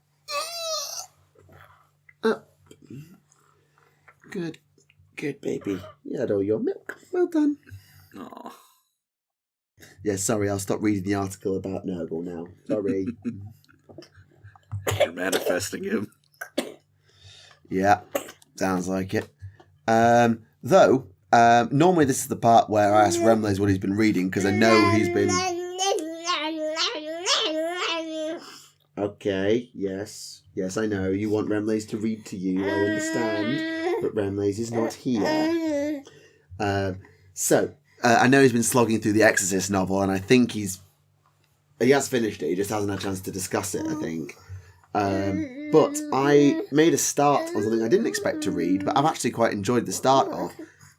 Good baby. You had all your milk. Well done. Aw. Yeah, sorry, I'll stop reading the article about Nurgle now. Sorry. You're manifesting him. Yeah, sounds like it. Though, normally this is the part where I ask Remlaze what he's been reading, because I know he's been... Okay, yes, I know. You want Remlaze to read to you, I understand. But Remlaze is not here. I know he's been slogging through the Exorcist novel, and I think he has finished it. He just hasn't had a chance to discuss it, I think. But I made a start on something I didn't expect to read, but I've actually quite enjoyed the start of,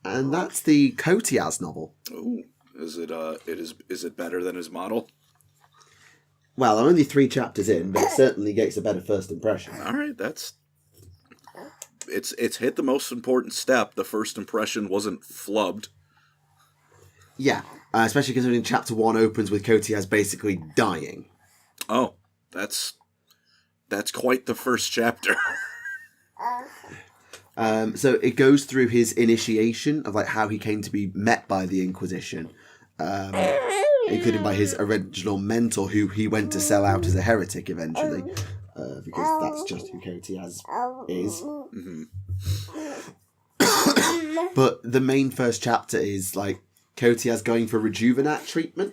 and that's the Kotiaz novel. Ooh, is it better than his model? Well, I'm only 3 chapters in, but it certainly gets a better first impression. All right, it's hit the most important step. The first impression wasn't flubbed. Yeah, especially considering chapter 1 opens with Kotiaz basically dying. Oh, that's quite the first chapter. So it goes through his initiation of how he came to be met by the Inquisition, including by his original mentor, who he went to sell out as a heretic eventually, because that's just who Kotiaz is. Mm-hmm. But the main first chapter is Kotiaz going for rejuvenate treatment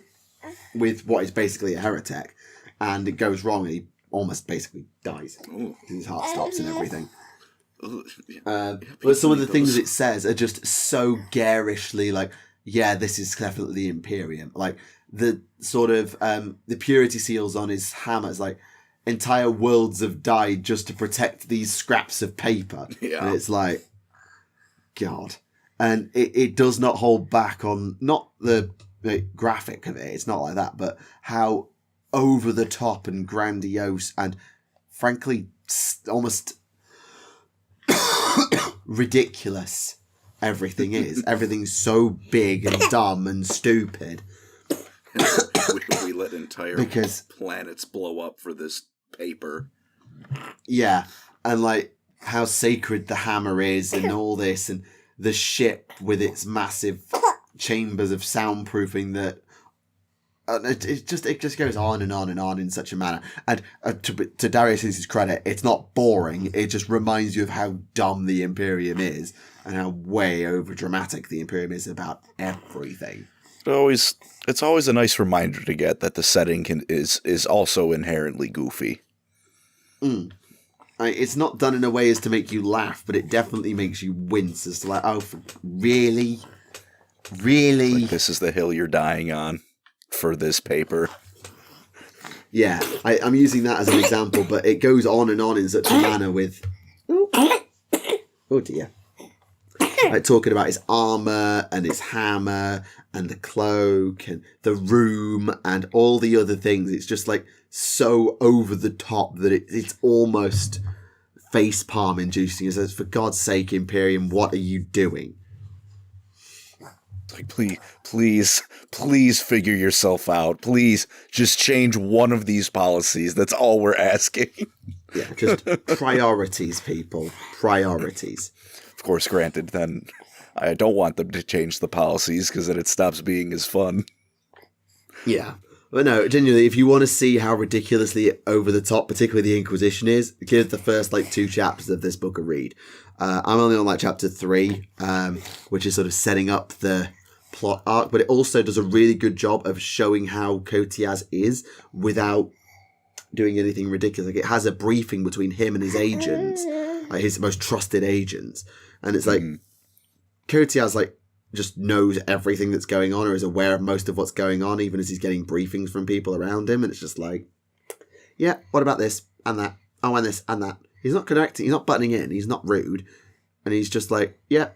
with what is basically a heretic, and it goes wrong and he almost basically dies. Ooh. His heart stops and everything. But some of the things it says are just so garishly this is definitely the Imperium. The sort of the purity seals on his hammer is entire worlds have died just to protect these scraps of paper. Yeah. And it's God. And it does not hold back on, not the graphic of it, it's not like that, but how over the top and grandiose and frankly almost ridiculous everything is. Everything's so big and dumb and stupid. we let entire planets blow up for this paper. Yeah, and how sacred the hammer is and all this, and the ship with its massive chambers of soundproofing that it just goes on and on and on in such a manner. And to Darius' credit, it's not boring. It just reminds you of how dumb the Imperium is and how way over dramatic the Imperium is about everything. It's always a nice reminder to get that the setting is also inherently goofy. it's not done in a way as to make you laugh, but it definitely makes you wince as to like, oh, really? Really? Like, this is the hill you're dying on for this paper. Yeah, I'm using that as an example, but it goes on and on in such a manner with... Oh dear. Like talking about his armour and his hammer and the cloak and the room and all the other things. It's just like so over the top that it's almost facepalm inducing. It says, for God's sake, Imperium, what are you doing? Like, please figure yourself out. Please just change one of these policies. That's all we're asking. Yeah, just priorities, people. Priorities. Of course, granted, then I don't want them to change the policies because then it stops being as fun. Yeah. But no, genuinely, if you want to see how ridiculously over the top, particularly the Inquisition is, give the first 2 chapters of this book a read. I'm only on chapter 3, which is sort of setting up the plot arc, but it also does a really good job of showing how Kotias is without doing anything ridiculous. Like, it has a briefing between him and his agents, like his most trusted agents, and it's like Kotias just knows everything that's going on or is aware of most of what's going on, even as he's getting briefings from people around him, and it's just like, yeah, what about this and that? Oh, and this and that. He's not correcting, he's not butting in, he's not rude, and he's just like, yeah,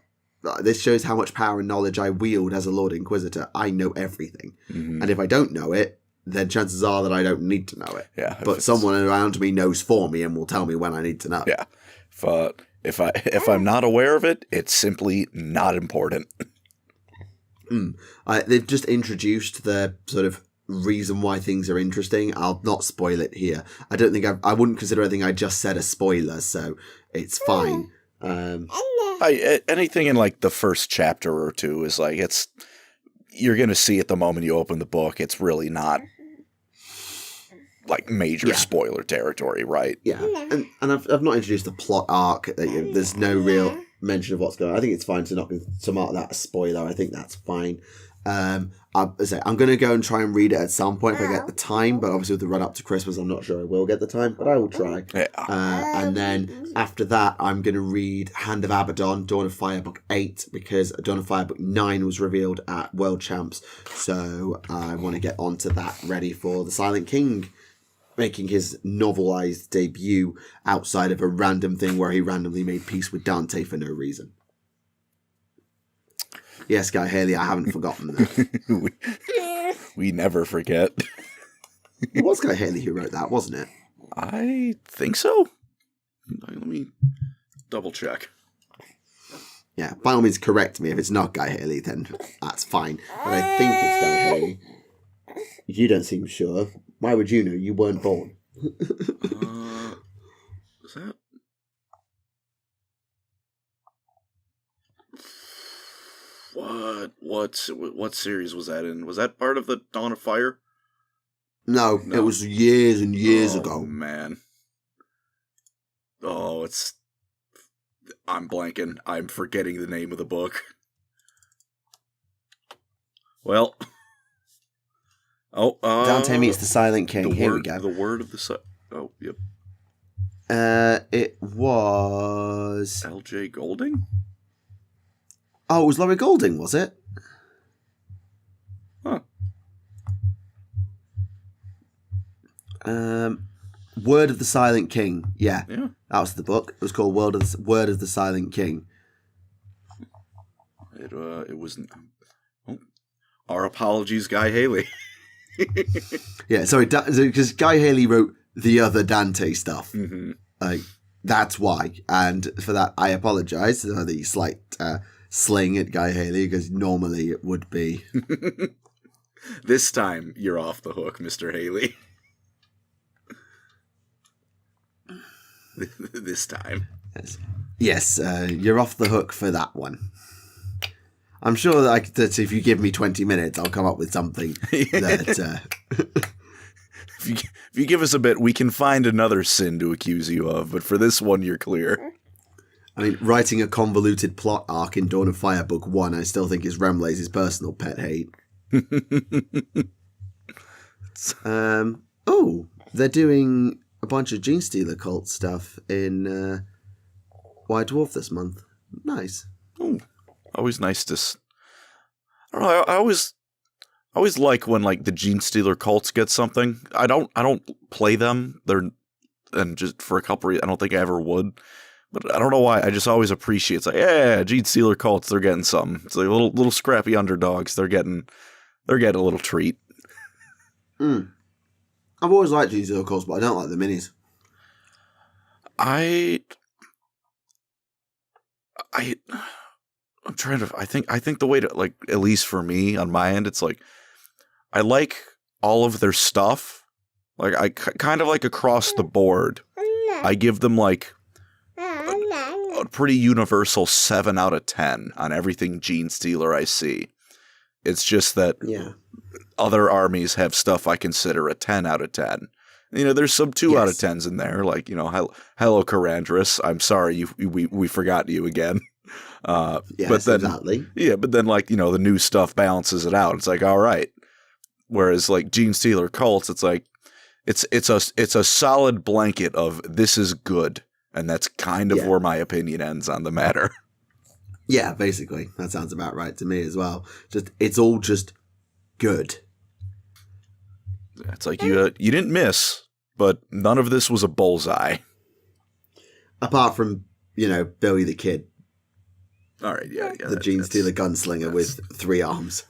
this shows how much power and knowledge I wield as a Lord Inquisitor. I know everything. And if I don't know it, then chances are that I don't need to know it. Yeah, but someone around me knows for me and will tell me when I need to know. Yeah. If I'm not aware of it, it's simply not important. They've just introduced the sort of reason why things are interesting. I'll not spoil it here. I don't think I wouldn't consider anything I just said a spoiler, so it's fine. Anything in the first chapter or two is you're going to see it the moment you open the book. It's really not major spoiler territory, right? Yeah, and I've not introduced the plot arc. There's no real mention of what's going on. I think it's fine to not mark that a spoiler. I think that's fine. I'm going to go and try and read it at some point if I get the time, but obviously with the run up to Christmas, I'm not sure I will get the time, but I will try. Yeah. And then after that, I'm going to read Hand of Abaddon, Dawn of Fire Book 8, because Dawn of Fire Book 9 was revealed at World Champs, so I want to get onto that ready for the Silent King making his novelized debut outside of a random thing where he randomly made peace with Dante for no reason. Yes, Guy Haley, I haven't forgotten that. we never forget. It was Guy Haley who wrote that, wasn't it? I think so. Let me double check. Yeah, by all means correct me. If it's not Guy Haley, then that's fine. But I think it's Guy Haley. You don't seem sure. Why would you know? You weren't born. Is that... What series was that in? Was that part of the Dawn of Fire? No. It was years and years ago. Oh, man. Oh, I'm blanking. I'm forgetting the name of the book. Well... Dante meets the Silent King. Here we go. The Word of the... Oh, yep. It was... L.J. Golding? Oh, it was Laurie Golding, was it? Huh. Word of the Silent King. Yeah. Yeah. That was the book. It was called Word of the Silent King. It was... Oh, our apologies, Guy Haley. Yeah, sorry, because Guy Haley wrote the other Dante stuff. Mm-hmm. That's why. And for that, I apologise for the slight sling at Guy Haley, because normally it would be... This time, you're off the hook, Mr. Haley. This time. Yes, you're off the hook for that one. I'm sure that if you give me 20 minutes, I'll come up with something that... If you give us a bit, we can find another sin to accuse you of, but for this one, you're clear. I mean, writing a convoluted plot arc in Dawn of Fire Book 1, I still think is Remley's personal pet hate. They're doing... a bunch of Gene Stealer cult stuff in White Dwarf this month. Nice. Ooh, always nice to. I don't know. I always like when like the Gene Stealer cults get something. I don't play them. And just for a couple reasons, I don't think I ever would. But I don't know why. I just always appreciate. It's like, yeah, Gene Stealer cults. They're getting something. It's like little scrappy underdogs. They're getting a little treat. I've always liked Gene Stealer cults, but I don't like the minis. I'm trying to. I think the way to, like, at least for me on my end, it's like I like all of their stuff. Like I kind of like across the board. I give them like a pretty universal 7 out of 10 on everything Gene Stealer I see. It's just that other armies have stuff I consider a 10 out of 10. You know, there's some 2 out of 10s in there, like, you know, hello Carandrus, I'm sorry we forgot you again. Yes, but then, exactly. Yeah, but then, like, you know, the new stuff balances it out. It's like, all right. Whereas like Gene Stealer cults, it's like it's a solid blanket of this is good, and that's kind of where my opinion ends on the matter. Yeah, basically. That sounds about right to me as well. It's all just good. It's like you didn't miss, but none of this was a bullseye. Apart from, you know, Billy the Kid. All right, yeah. The Gene Stealer gunslinger with 3 arms.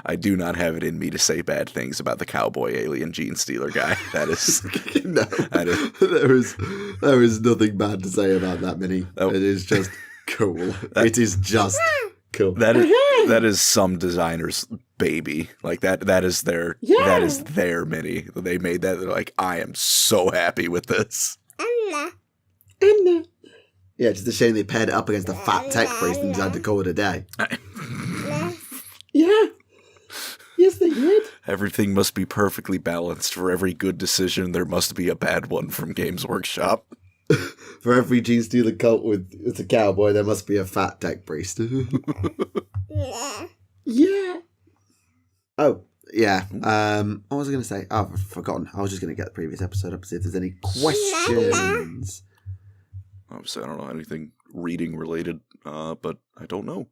I do not have it in me to say bad things about the cowboy alien Gene Stealer guy. That is no. There is nothing bad to say about that mini. It is just cool. It is just cool. That is some designer's baby. Like that is their mini. They made that. They're like, I am so happy with this. Anna. Yeah, just a shame they paired it up against a fat tech priest and decided to call it a day. Yeah. Yes, they did. Everything must be perfectly balanced. For every good decision, there must be a bad one from Games Workshop. For every Gene Stealer cult with a cowboy, there must be a fat tech priest. Yeah. Oh, yeah. What was I going to say? Oh, I've forgotten. I was just going to get the previous episode up to see if there's any questions. Obviously, I don't know anything reading related, but I don't know.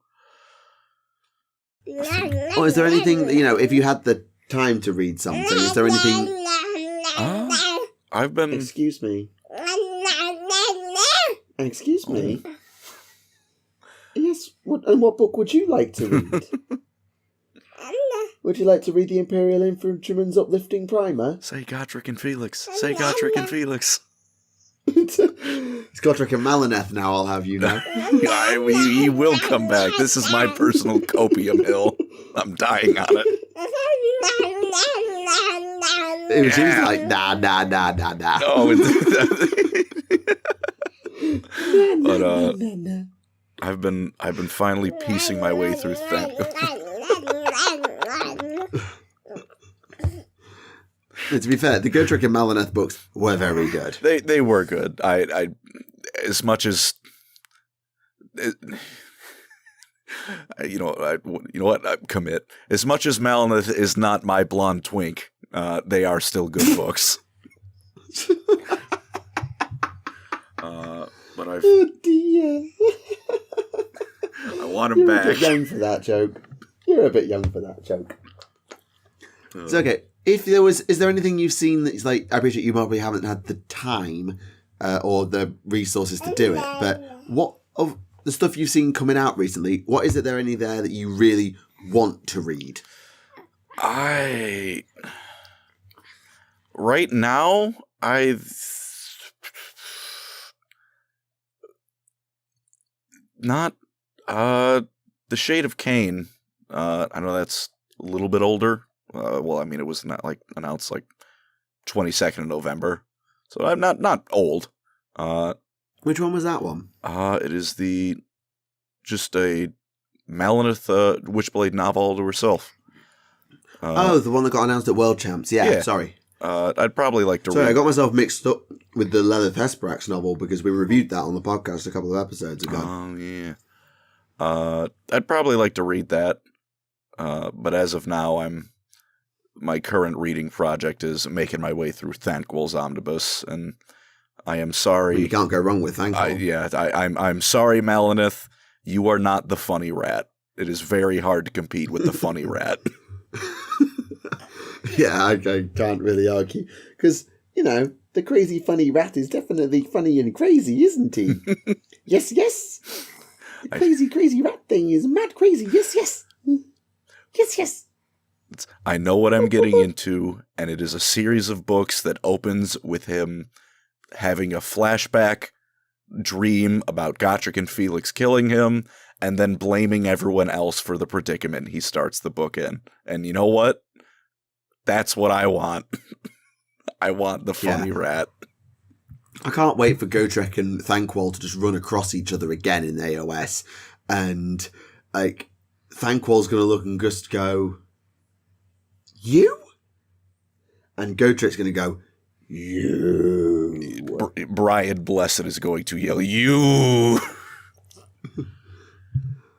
Oh, is there anything, you know, if you had the time to read something, is there anything... I've been... Excuse me. Excuse me? Yes, what book would you like to read? Would you like to read the Imperial Infantryman's Uplifting Primer? Say Godric and Felix. Say Godric and Felix. It's Godric and Malineth now, I'll have you know. He will come back. This is my personal copium hill. I'm dying on it. She was like, nah. No, but I've been finally piecing my way through that. To be fair, the Godric and Malineth books were very good. They were good. I as much as you know what, I commit. As much as Malineth is not my blonde twink, they are still good books. But I've. Oh dear! I want him back. You're a bit young for that joke. It's okay. If there was, is there anything you've seen that's like? I appreciate you probably haven't had the time or the resources to do it, but what of the stuff you've seen coming out recently? What is it there any there that you really want to read? Right now, not The Shade of Cain. I know that's a little bit older. Well, I mean, it was not like announced like 22nd of November, so I'm not old. Which one was that one? It is just a Malineth Witchblade novel to herself. The one that got announced at World Champs. Yeah. Sorry. I'd probably like to. Sorry, I got myself mixed up with the Lilith Hesperax novel because we reviewed that on the podcast a couple of episodes ago. Oh yeah. I'd probably like to read that, but as of now, I'm my current reading project is making my way through Thanquol's Omnibus, and I am sorry. Well, you can't go wrong with Thanquol. I'm sorry, Malineth. You are not the funny rat. It is very hard to compete with the funny rat. Yeah, I can't really argue. Because, the crazy funny rat is definitely funny and crazy, isn't he? Yes, yes. The crazy rat thing is mad crazy. Yes, yes. Yes, yes. I know what I'm getting into, and it is a series of books that opens with him having a flashback dream about Gotrek and Felix killing him, and then blaming everyone else for the predicament he starts the book in. And you know what? That's what I want. I want the funny rat. I can't wait for Gotrek and Thanquol to just run across each other again in AOS. And, Thanquol's going to look and just go, you? And Gotrek's going to go, you. Brian Blessed is going to yell, you.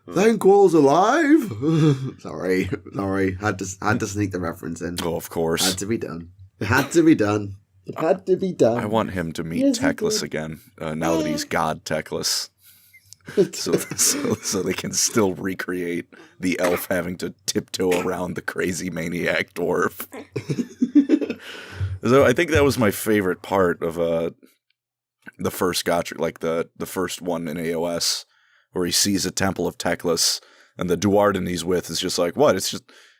Thanquol's alive. sorry. Had to sneak the reference in. Oh, of course. Had to be done. It had to be done. I want him to meet Teclis again, now that he's God Teclis. so they can still recreate the elf having to tiptoe around the crazy maniac dwarf. So I think that was my favorite part of the first Gotrek, the first one in AOS, where he sees a temple of Teclis, and the Duarden he's with is just like, what? It's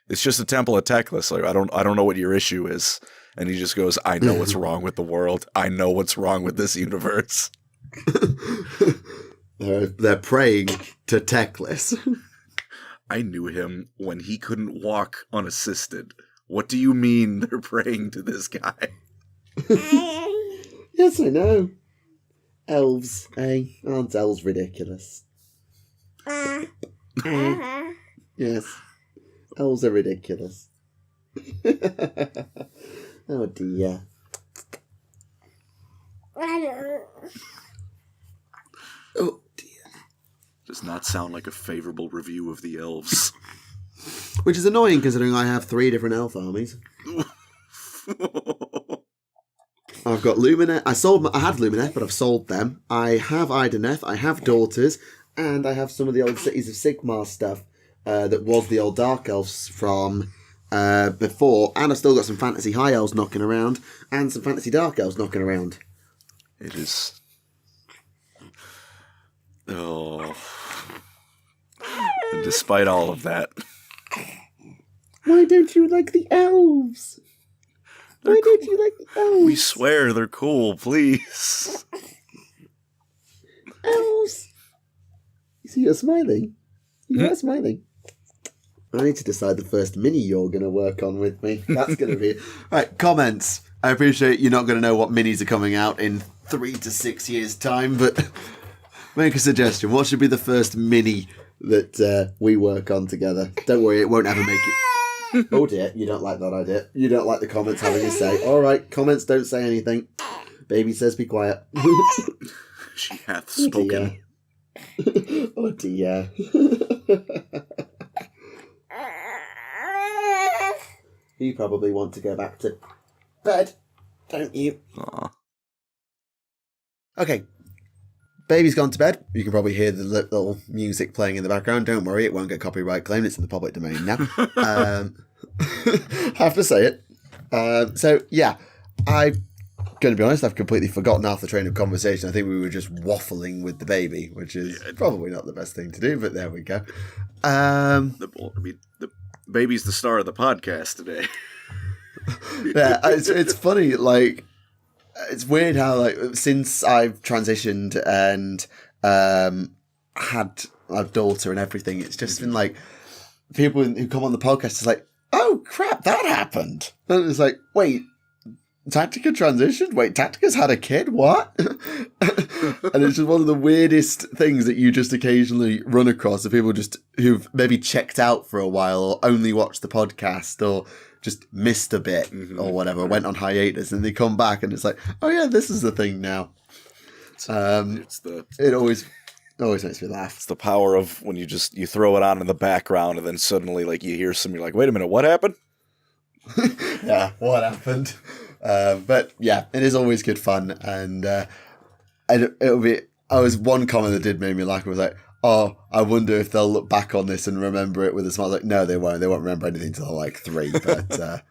just a temple of Teclis. Like, I don't know what your issue is. And he just goes, I know what's wrong with the world. I know what's wrong with this universe. They're praying to Teclis. I knew him when he couldn't walk unassisted. What do you mean they're praying to this guy? Yes, I know. Elves, eh? Aren't elves ridiculous? Yes. Elves are ridiculous. Oh dear. Oh dear. Does not sound like a favorable review of the elves. Which is annoying considering I have 3 different elf armies. I've got Lumineth. I had Lumineth, but I've sold them. I have Ideneth. I have Daughters. And I have some of the old Cities of Sigmar stuff that was the old Dark Elves from before. And I've still got some Fantasy High Elves knocking around. And some Fantasy Dark Elves knocking around. It is... Oh... And despite all of that... Why don't you like the elves? Why don't you like the elves? We swear they're cool, please. Elves. You see, you're smiling. You are smiling. I need to decide the first mini you're going to work on with me. That's going to be... Right, comments. I appreciate you're not going to know what minis are coming out in 3 to 6 years' time, but make a suggestion. What should be the first mini that we work on together? Don't worry, it won't ever make it. Oh dear, you don't like that idea. You don't like the comments having a say. All right, comments don't say anything. Baby says be quiet. She hath spoken. Oh dear. You probably want to go back to bed, don't you? Aww. Okay. Baby's gone to bed. You can probably hear the little music playing in the background. Don't worry, it won't get copyright claimed. It's in the public domain now. Have to say it. So, yeah, I'm going to be honest, I've completely forgotten half the train of conversation. I think we were just waffling with the baby, which is probably not the best thing to do, but there we go. The baby's the star of the podcast today. Yeah, it's funny, like... It's weird how, like, since I've transitioned and had a daughter and everything, it's just been like, people who come on the podcast is like, oh crap, that happened. And it's like, wait, Tactica transitioned? Wait, Tactica's had a kid? What? And it's just one of the weirdest things that you just occasionally run across of people just who've maybe checked out for a while or only watched the podcast or just missed a bit or whatever, went on hiatus, and they come back and it's like, oh yeah, this is the thing now. It always makes me laugh. It's the power of when you throw it on in the background and then suddenly like you hear something, you're like, wait a minute, what happened? Yeah, what happened? But yeah, it is always good fun, and it'll be. I was one comment that did make me laugh. Was like, oh, I wonder if they'll look back on this and remember it with a smile. I was like, no, they won't. They won't remember anything until they're like 3. But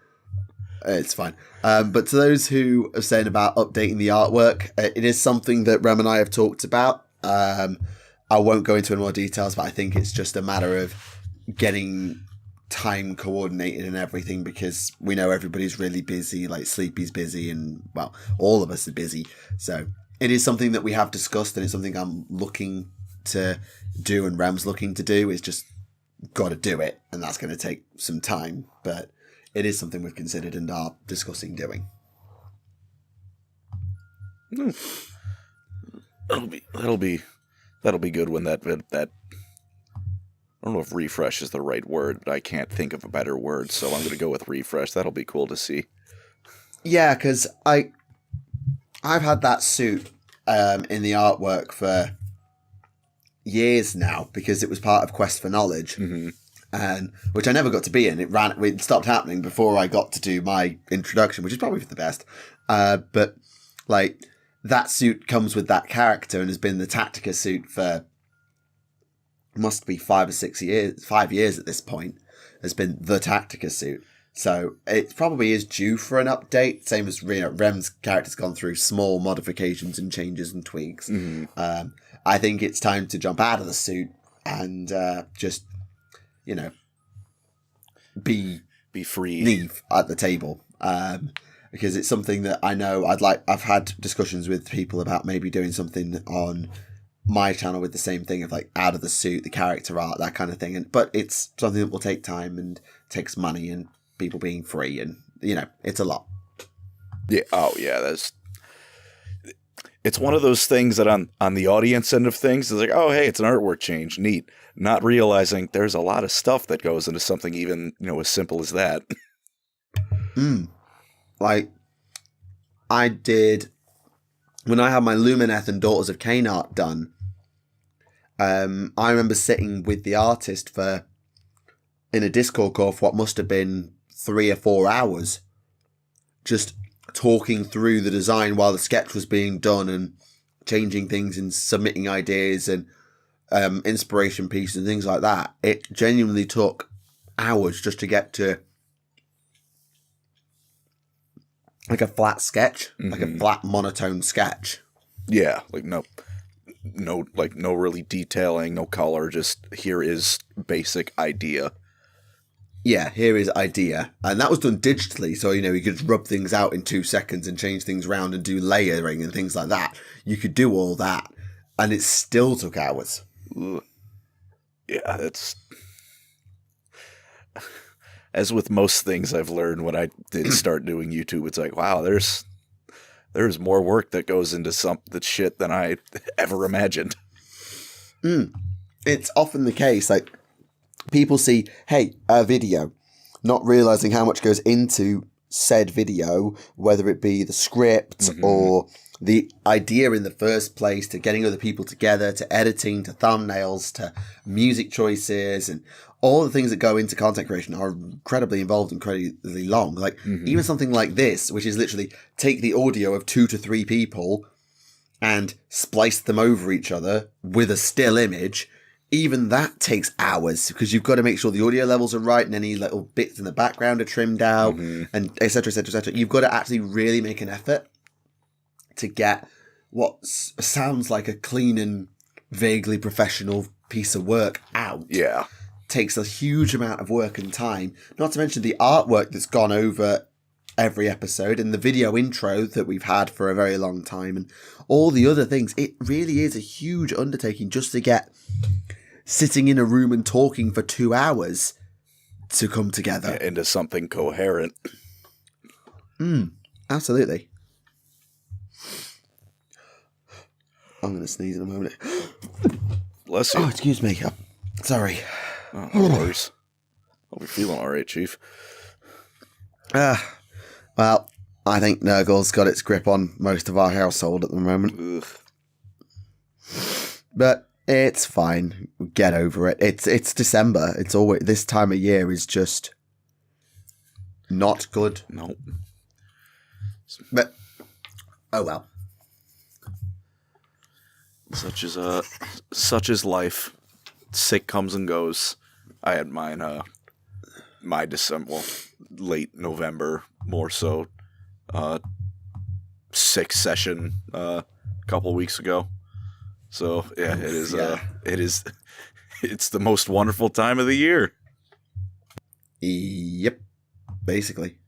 it's fine. But to those who are saying about updating the artwork, it is something that Rem and I have talked about. I won't go into any more details, but I think it's just a matter of getting time coordinated and everything, because we know everybody's really busy, like Sleepy's busy, and well, all of us are busy. So it is something that we have discussed, and it's something I'm looking to do and Rem's looking to do. Is just got to do it, and that's going to take some time, but it is something we've considered and are discussing doing. That'll be good when that I don't know if refresh is the right word, but I can't think of a better word, so I'm going to go with refresh. That'll be cool to see. Yeah, because I've had that suit in the artwork for years now, because it was part of Quest for Knowledge, and which I never got to be in. It stopped happening before I got to do my introduction, which is probably for the best. But like that suit comes with that character and has been the Tactica suit for must be 5 or 6 years, 5 years at this point, has been the Tactica suit. So it probably is due for an update. Same as Rem's character's gone through small modifications and changes and tweaks. I think it's time to jump out of the suit and just, be free, leave at the table. Because it's something that I know I've had discussions with people about maybe doing something on my channel with the same thing of like out of the suit, the character art, that kind of thing. But it's something that will take time and takes money and people being free, and it's a lot. Yeah. Oh yeah. It's one of those things that on the audience end of things is like, oh hey, it's an artwork change, neat. Not realizing there's a lot of stuff that goes into something even as simple as that. Like I did when I had my Lumineth and Daughters of Cain art done. I remember sitting with the artist in a Discord call for what must have been 3 or 4 hours, just talking through the design while the sketch was being done and changing things and submitting ideas and inspiration pieces and things like that. It genuinely took hours just to get to like a flat sketch, like a flat monotone sketch. Yeah, like no really detailing, no color, just here is basic idea. Yeah, here is idea. And that was done digitally, so you could just rub things out in 2 seconds and change things around and do layering and things like that. You could do all that, and it still took hours. Ugh. Yeah, that's... As with most things I've learned when I did start doing YouTube, it's like, wow, there's more work that goes into that shit than I ever imagined. It's often the case, like, people see, hey, a video, not realizing how much goes into said video, whether it be the script or the idea in the first place, to getting other people together, to editing, to thumbnails, to music choices, and all the things that go into content creation are incredibly involved, incredibly long. Like even something like this, which is literally take the audio of 2 to 3 people and splice them over each other with a still image. Even that takes hours, because you've got to make sure the audio levels are right and any little bits in the background are trimmed out, and et cetera, et cetera, et cetera. You've got to actually really make an effort to get what sounds like a clean and vaguely professional piece of work out. Yeah. Takes a huge amount of work and time, not to mention the artwork that's gone over every episode and the video intro that we've had for a very long time and all the other things. It really is a huge undertaking just to get sitting in a room and talking for 2 hours to come together into something coherent. Absolutely. I'm going to sneeze in a moment. Bless you. Oh, excuse me. Sorry. Oh, no worries. Hope you're feeling all right, Chief. Well, I think Nurgle's got its grip on most of our household at the moment. But it's fine. Get over it. It's December. It's always this time of year is just not good. Nope. But, oh well. Such is life. Sick comes and goes. I had mine, my December, well, late November, more so, sick session, a couple weeks ago. So, yeah, it's the most wonderful time of the year. Yep, basically.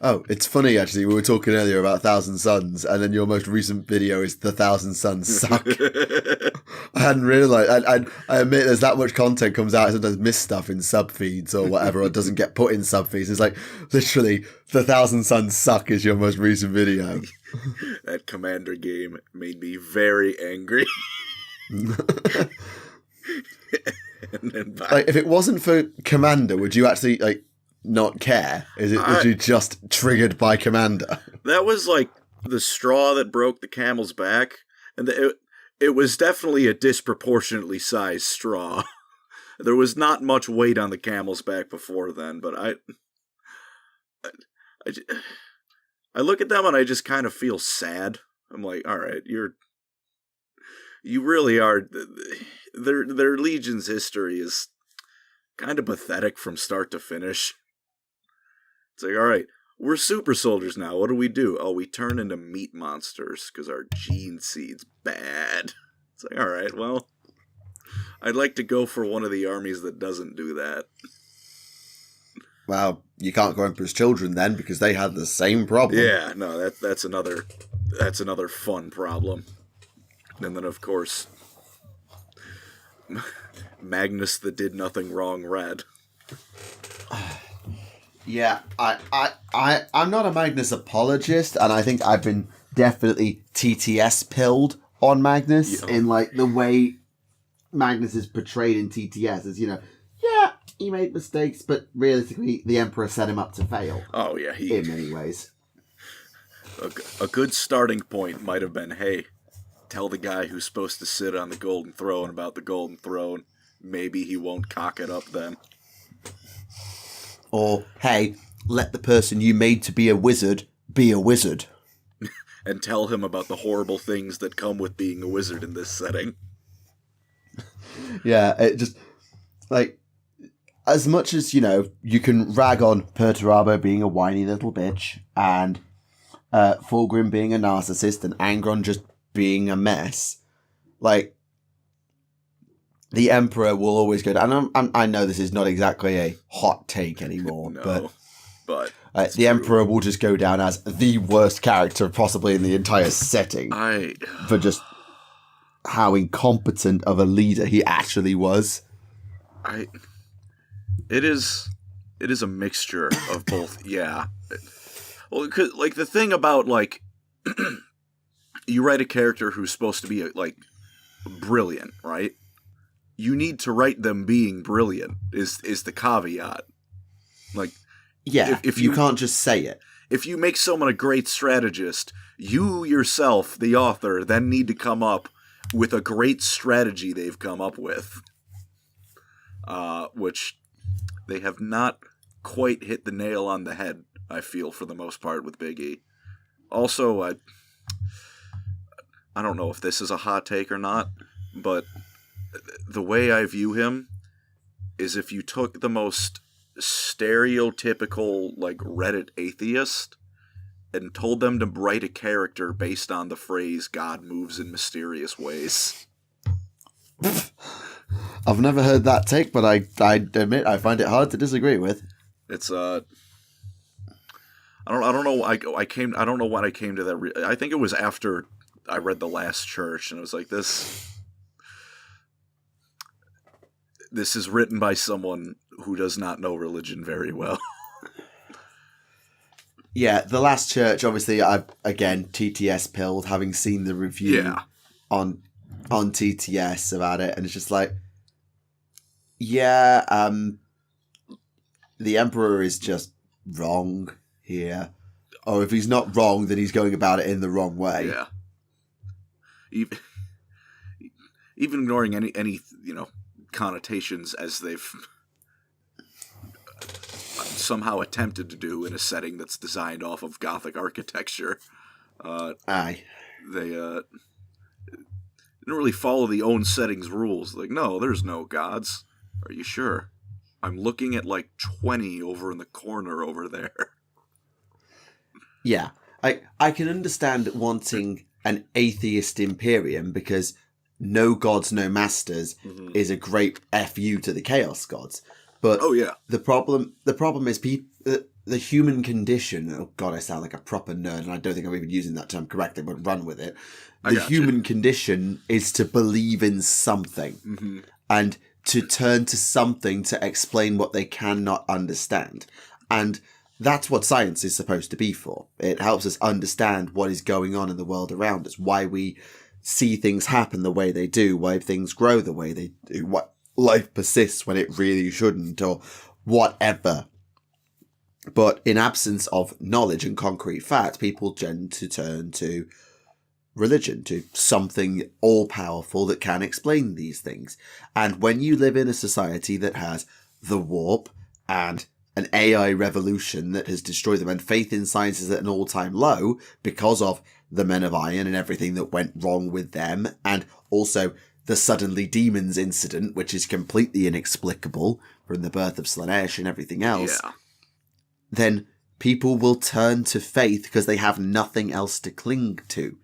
Oh, it's funny, actually. We were talking earlier about Thousand Suns, and then your most recent video is The Thousand Suns Suck. I hadn't realised. I admit there's that much content comes out. I sometimes miss stuff in sub-feeds or whatever, or doesn't get put in sub-feeds. It's like, literally, The Thousand Suns Suck is your most recent video. That Commander game made me very angry. And then like, if it wasn't for Commander, would you actually, like, not care? Was you just triggered by Commander? That was like the straw that broke the camel's back, and it was definitely a disproportionately sized straw. There was not much weight on the camel's back before then, but I look at them and I just kind of feel sad. I'm like, all right, you really are. Their Legion's history is kind of pathetic from start to finish. It's like, all right, we're super soldiers now. What do? Oh, we turn into meat monsters because our gene seed's bad. It's like, all right, well, I'd like to go for one of the armies that doesn't do that. Well, you can't go Emperor's Children then because they had the same problem. Yeah, no, that's another fun problem. And then, of course, Magnus the Did Nothing Wrong Red. Yeah, I'm not a Magnus apologist, and I think I've been definitely TTS pilled on Magnus in like the way Magnus is portrayed in TTS as, yeah, he made mistakes, but realistically, the Emperor set him up to fail. Oh yeah, in many ways. A good starting point might have been, hey, tell the guy who's supposed to sit on the Golden Throne about the Golden Throne. Maybe he won't cock it up then. Or, hey, let the person you made to be a wizard be a wizard. And tell him about the horrible things that come with being a wizard in this setting. Yeah, it just, like, as much as, you can rag on Perturabo being a whiny little bitch, and Fulgrim being a narcissist, and Angron just being a mess, like, the Emperor will always go down. And I know this is not exactly a hot take anymore, no, but the Emperor will just go down as the worst character possibly in the entire setting for just how incompetent of a leader he actually was. It is a mixture of both. Yeah. Well, 'cause, like, the thing about, like, you write a character who's supposed to be like brilliant, right? You need to write them being brilliant is the caveat. Like, yeah, if you can't just say it. If you make someone a great strategist, you yourself, the author, then need to come up with a great strategy they've come up with. Which they have not quite hit the nail on the head, I feel, for the most part with Big E. Also, I don't know if this is a hot take or not, but the way I view him is if you took the most stereotypical, like, Reddit atheist and told them to write a character based on the phrase, God moves in mysterious ways. I've never heard that take, but I admit I find it hard to disagree with. It's, I don't know, I don't know when I came to that, I think it was after I read The Last Church, and I was like, This is written by someone who does not know religion very well. Yeah, The Last Church, obviously, I've, again, TTS pilled, having seen the review on TTS about it, and it's just like, yeah, the Emperor is just wrong here. Or if he's not wrong, then he's going about it in the wrong way. Yeah. Even ignoring any connotations as they've somehow attempted to do in a setting that's designed off of Gothic architecture. Aye. They didn't really follow the own setting's rules. Like, no, there's no gods. Are you sure? I'm looking at like 20 over in the corner over there. Yeah. I can understand wanting an atheist Imperium because no gods, no masters is a great FU to the Chaos gods. But the problem is the human condition. Oh God, I sound like a proper nerd, and I don't think I'm even using that term correctly, but run with it. The human condition is to believe in something and to turn to something to explain what they cannot understand. And that's what science is supposed to be for. It helps us understand what is going on in the world around us, why we see things happen the way they do, why things grow the way they do, what life persists when it really shouldn't, or whatever. But in absence of knowledge and concrete fact, people tend to turn to religion, to something all-powerful that can explain these things. And when you live in a society that has the warp and an AI revolution that has destroyed them, and faith in science is at an all-time low because of the Men of Iron and everything that went wrong with them, and also the Suddenly Demons incident, which is completely inexplicable from the birth of Slaanesh and everything else, then people will turn to faith because they have nothing else to cling to.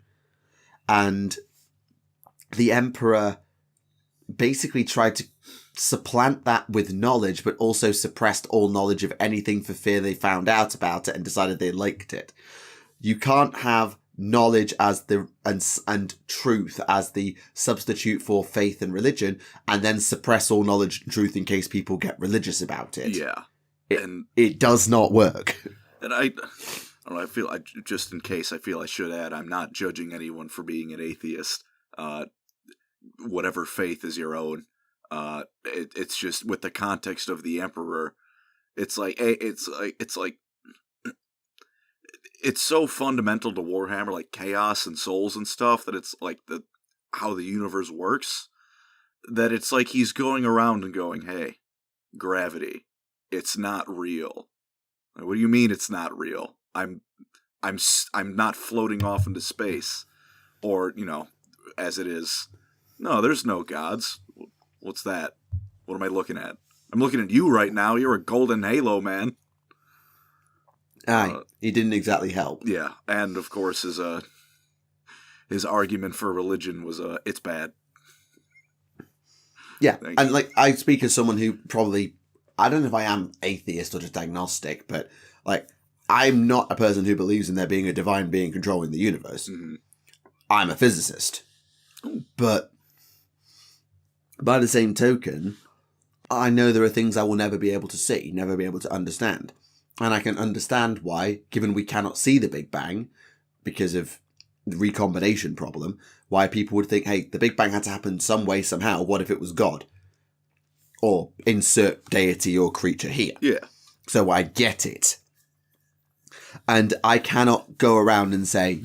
And the Emperor basically tried to supplant that with knowledge, but also suppressed all knowledge of anything for fear they found out about it and decided they liked it. You can't have knowledge as the and truth as the substitute for faith and religion, and then suppress all knowledge and truth in case people get religious about it. Yeah, it does not work. And I don't know, I feel just in case, I feel I should add, I'm not judging anyone for being an atheist. Whatever faith is your own. It's just with the context of the Emperor, it's so fundamental to Warhammer, like chaos and souls and stuff, that it's like how the universe works, that it's like he's going around and going, hey, gravity, it's not real. Like, what do you mean it's not real? I'm not floating off into space, or as it is. No, there's no gods. What's that? What am I looking at? I'm looking at you right now. You're a golden halo, man. Aye, he didn't exactly help. Yeah, and of course his argument for religion was it's bad. Yeah, and I speak as someone who probably, I don't know if I am atheist or just agnostic, but I'm not a person who believes in there being a divine being controlling the universe. Mm-hmm. I'm a physicist. But by the same token, I know there are things I will never be able to see, never be able to understand. And I can understand why, given we cannot see the Big Bang because of the recombination problem, why people would think, hey, the Big Bang had to happen some way, somehow. What if it was God? Or insert deity or creature here. Yeah. So I get it. And I cannot go around and say,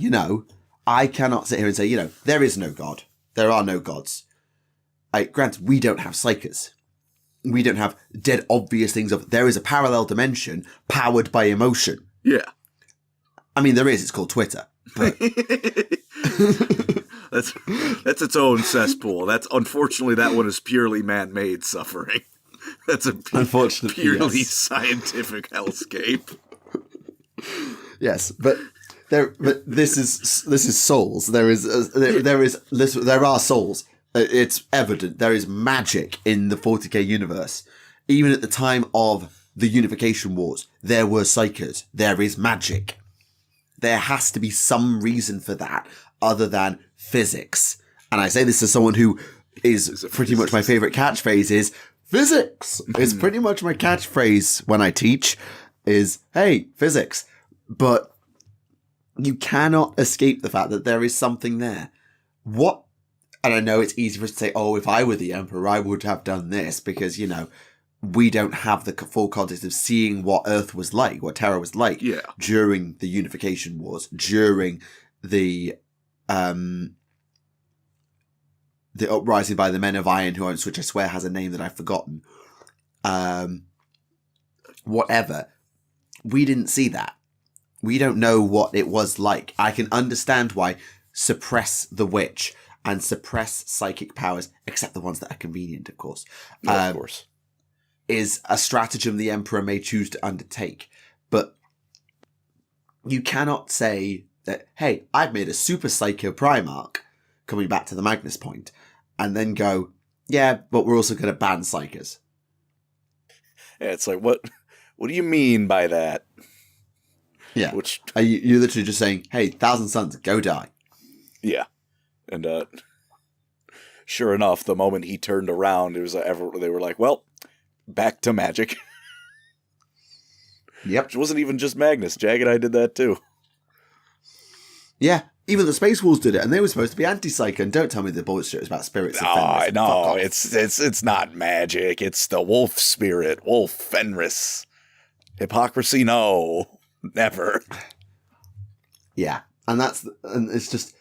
I cannot sit here and say, there is no God. There are no gods. Granted, we don't have psychers. We don't have dead obvious things of, there is a parallel dimension powered by emotion. Yeah. I mean, there is. It's called Twitter. But that's its own cesspool. Unfortunately, that one is purely man-made suffering. That's a purely scientific hellscape. Yes, but this is souls. There are souls. It's evident there is magic in the 40k universe. Even at the time of the Unification Wars, there were psychers. There is magic. There has to be some reason for that other than physics. And I say this as someone who is pretty much my favorite catchphrase is physics. It's pretty much my catchphrase when I teach is, hey, physics. But you cannot escape the fact that there is something there. And I know it's easy for us to say, oh, if I were the Emperor, I would have done this because, we don't have the full context of seeing what Earth was like, what Terra was like during the Unification Wars, during the uprising by the Men of Iron, which I swear has a name that I've forgotten. Whatever. we didn't see that. We don't know what it was like. I can understand why suppress the witch and suppress psychic powers, except the ones that are convenient, of course. Of course. Is a stratagem the Emperor may choose to undertake. But you cannot say that, hey, I've made a super psycho Primarch, coming back to the Magnus point, and then go, yeah, but we're also going to ban psychers. Yeah, it's like, what do you mean by that? Yeah. You're literally just saying, hey, Thousand Suns, go die. Yeah. And sure enough, the moment he turned around, it was they were like, well, back to magic. Yep. Which wasn't even just Magnus. Jag and I did that too. Yeah. Even the Space Wolves did it, and they were supposed to be anti-psycho. And don't tell me the bullshit was about spirits. No, it's not magic. It's the wolf spirit, wolf Fenris. Hypocrisy, no, never. Yeah, and it's just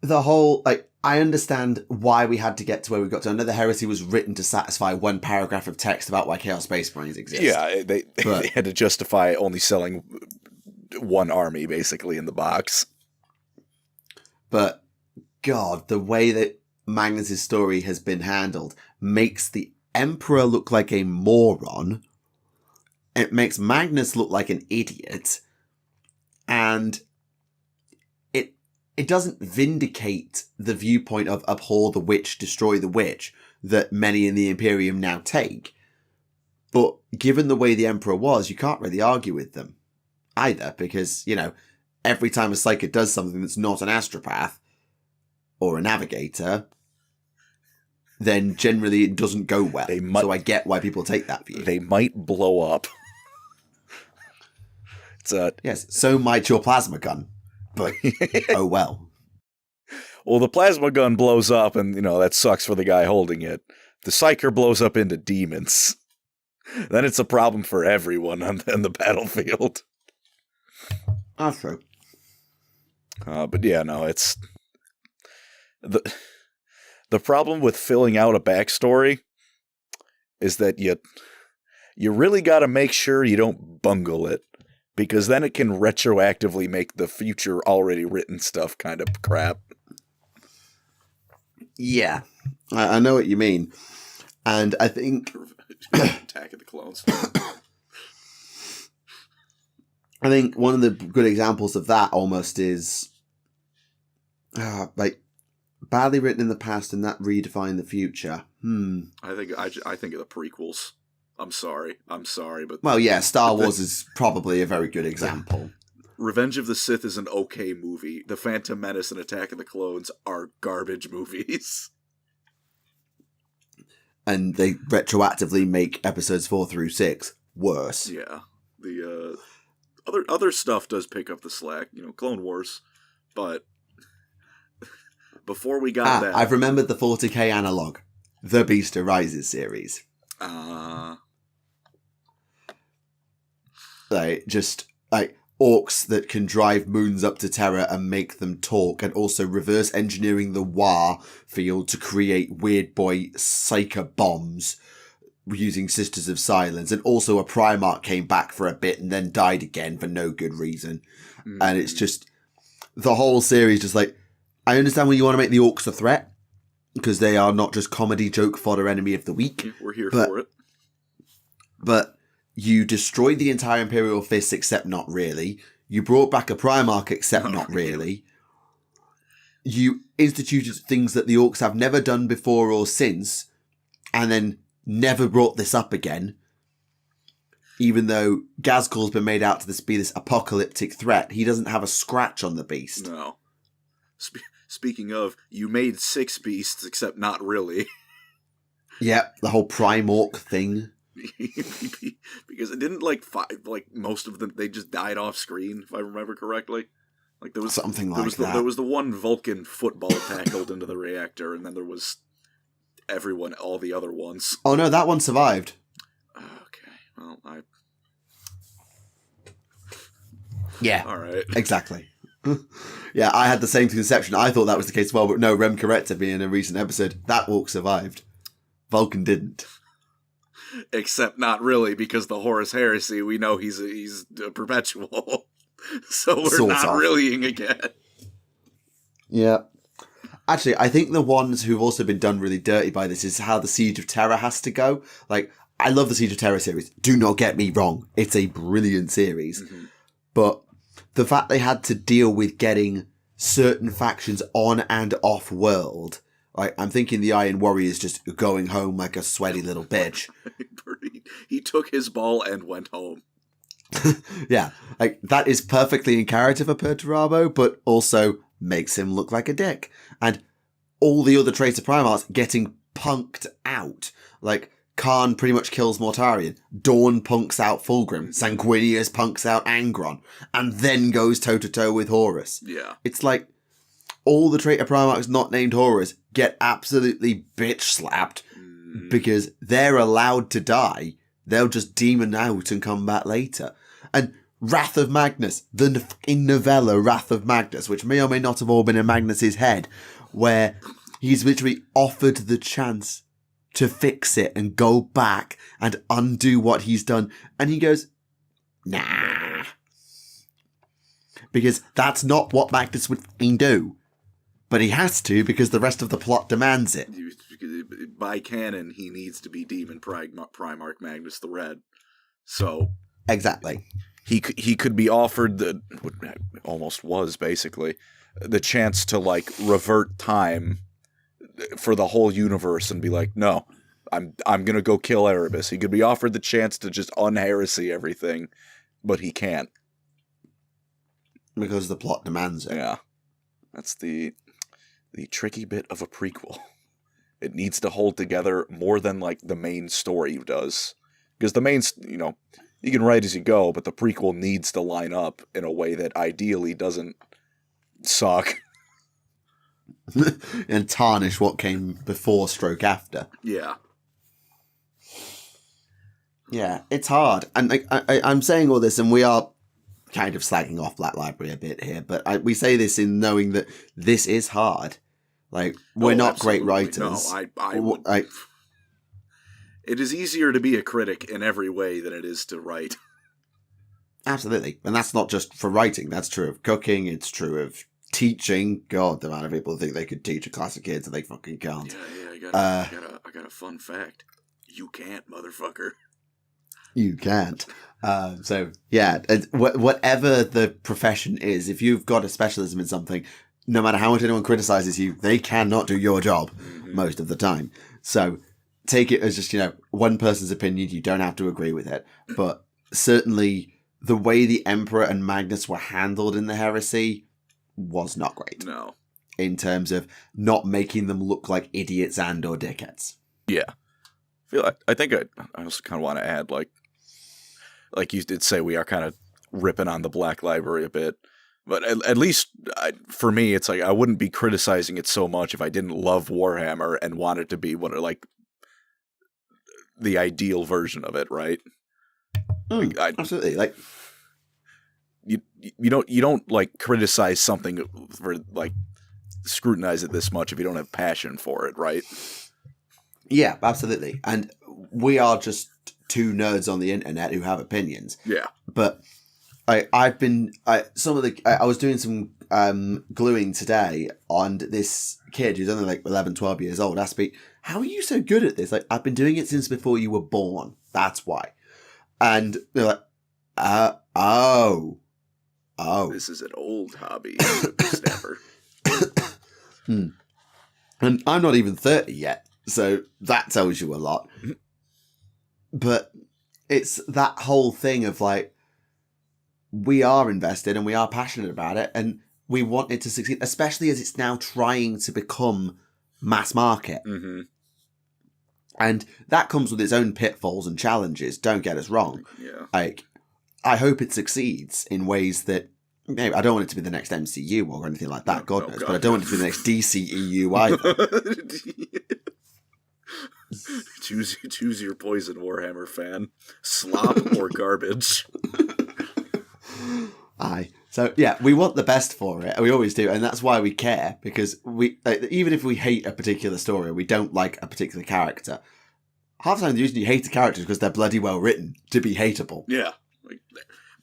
the whole, like, I understand why we had to get to where we got to. I know the heresy was written to satisfy one paragraph of text about why Chaos Space Marines exist. Yeah, they had to justify only selling one army, basically, in the box. But, God, the way that Magnus' story has been handled makes the Emperor look like a moron. It makes Magnus look like an idiot. And it doesn't vindicate the viewpoint of abhor the witch, destroy the witch that many in the Imperium now take. But given the way the Emperor was, you can't really argue with them either, because, you know, every time a Psyker does something that's not an astropath or a navigator, then generally it doesn't go well. So I get why people take that view. They might blow up. Yes, so might your plasma gun. But, oh well. Well, the plasma gun blows up, and, you know, that sucks for the guy holding it. The Psyker blows up into demons. Then it's a problem for everyone on the battlefield. That's true. But yeah, no, it's... The problem with filling out a backstory is that you really got to make sure you don't bungle it. Because then it can retroactively make the future already written stuff kind of crap. Yeah, I know what you mean. And I think... Attack of the Clones. I think one of the good examples of that almost is... like, badly written in the past and that redefined the future. I think of the prequels. I'm sorry, but... Well, yeah, Star Wars is probably a very good example. Revenge of the Sith is an okay movie. The Phantom Menace and Attack of the Clones are garbage movies. And they retroactively make episodes 4 through 6 worse. Yeah. The other stuff does pick up the slack, you know, Clone Wars, but before we got that... I've remembered the 40k analog, the Beast Arises series. Like orcs that can drive moons up to Terra and make them talk, and also reverse engineering the War field to create weird boy psyker bombs using Sisters of Silence, and also a Primarch came back for a bit and then died again for no good reason. And it's just the whole series just like, I understand when you want to make the orcs a threat because they are not just comedy joke fodder enemy of the week. We're here for it. But you destroyed the entire Imperial Fist, except not really. You brought back a Primarch, except not really. You instituted things that the orcs have never done before or since, and then never brought this up again. Even though Gazgul's been made out to be this apocalyptic threat, he doesn't have a scratch on the beast. No. Speaking of, you made 6 beasts, except not really. Yep, the whole Primorc thing. Because it didn't most of them, they just died off screen, if I remember correctly. Like there was something like that. There was the one Vulcan football tackled into the reactor, and then there was all the other ones. Oh no, that one survived. Okay, well, Yeah. All right. Exactly. Yeah, I had the same conception. I thought that was the case as well, but no, Rem corrected me in a recent episode. That walk survived. Vulcan didn't. Except not really, because the Horus Heresy, we know he's a perpetual. So we're Sort not of. reallying again. Yeah. Actually, I think the ones who've also been done really dirty by this is how the Siege of Terror has to go. Like, I love the Siege of Terror series. Do not get me wrong. It's a brilliant series. Mm-hmm. But the fact they had to deal with getting certain factions on and off world. Like, I'm thinking the Iron Warriors just going home like a sweaty little bitch. He took his ball and went home. Yeah, like that is perfectly in character for Perturabo, but also makes him look like a dick. And all the other Traitor Primarchs getting punked out. Like, Khan pretty much kills Mortarion. Dawn punks out Fulgrim. Sanguinius punks out Angron. And then goes toe-to-toe with Horus. Yeah. It's like all the Traitor Primarchs not named Horus get absolutely bitch-slapped because they're allowed to die. They'll just demon out and come back later. And Wrath of Magnus, the fucking novella Wrath of Magnus, which may or may not have all been in Magnus's head, where he's literally offered the chance to fix it and go back and undo what he's done. And he goes, nah. Because that's not what Magnus would fucking do. But he has to because the rest of the plot demands it. By canon, he needs to be Demon Primarch Magnus the Red. So exactly, he could be offered what almost was basically the chance to like revert time for the whole universe and be like, no, I'm gonna go kill Erebus. He could be offered the chance to just unheresy everything, but he can't because the plot demands it. Yeah, that's the tricky bit of a prequel. It needs to hold together more than like the main story does. Because the main, you can write as you go, but the prequel needs to line up in a way that ideally doesn't suck. And tarnish what came before / after. Yeah. Yeah, it's hard. And like, I'm saying all this and we are kind of slagging off Black Library a bit here, but we say this in knowing that this is hard. Like, we're not great writers. No, it is easier to be a critic in every way than it is to write. Absolutely. And that's not just for writing. That's true of cooking. It's true of teaching. God, the amount of people think they could teach a class of kids and they fucking can't. Yeah, I got a fun fact. You can't, motherfucker. You can't. So, yeah, whatever the profession is, if you've got a specialism in something, no matter how much anyone criticizes you, they cannot do your job most of the time. So take it as just, one person's opinion. You don't have to agree with it. But certainly the way the Emperor and Magnus were handled in the Heresy was not great. No. In terms of not making them look like idiots and or dickheads. Yeah. I think I also kind of want to add, like you did say, we are kind of ripping on the Black Library a bit. But at least for me, it's like I wouldn't be criticizing it so much if I didn't love Warhammer and want it to be the ideal version of it, right? Absolutely. Like you don't like criticize something for like scrutinize it this much if you don't have passion for it, right? Yeah, absolutely. And we are just two nerds on the internet who have opinions. Yeah, but. I was doing some gluing today on this kid who's only like 11, 12 years old asked me, how are you so good at this? Like, I've been doing it since before you were born. That's why. And they're like, oh. This is an old hobby. Snapper. And I'm not even 30 yet. So that tells you a lot. But it's that whole thing of like, we are invested and we are passionate about it and we want it to succeed, especially as it's now trying to become mass market. Mm-hmm. And that comes with its own pitfalls and challenges. Don't get us wrong. Yeah. Like, I hope it succeeds in ways that, maybe I don't want it to be the next MCU or anything like that, God knows, but I don't want it to be the next DCEU either. Choose your poison, Warhammer fan. Slop or garbage. Aye. So, yeah, we want the best for it. We always do. And that's why we care. Because we, even if we hate a particular story or we don't like a particular character, half the time the reason you hate the characters because they're bloody well written to be hateable. Yeah. Like,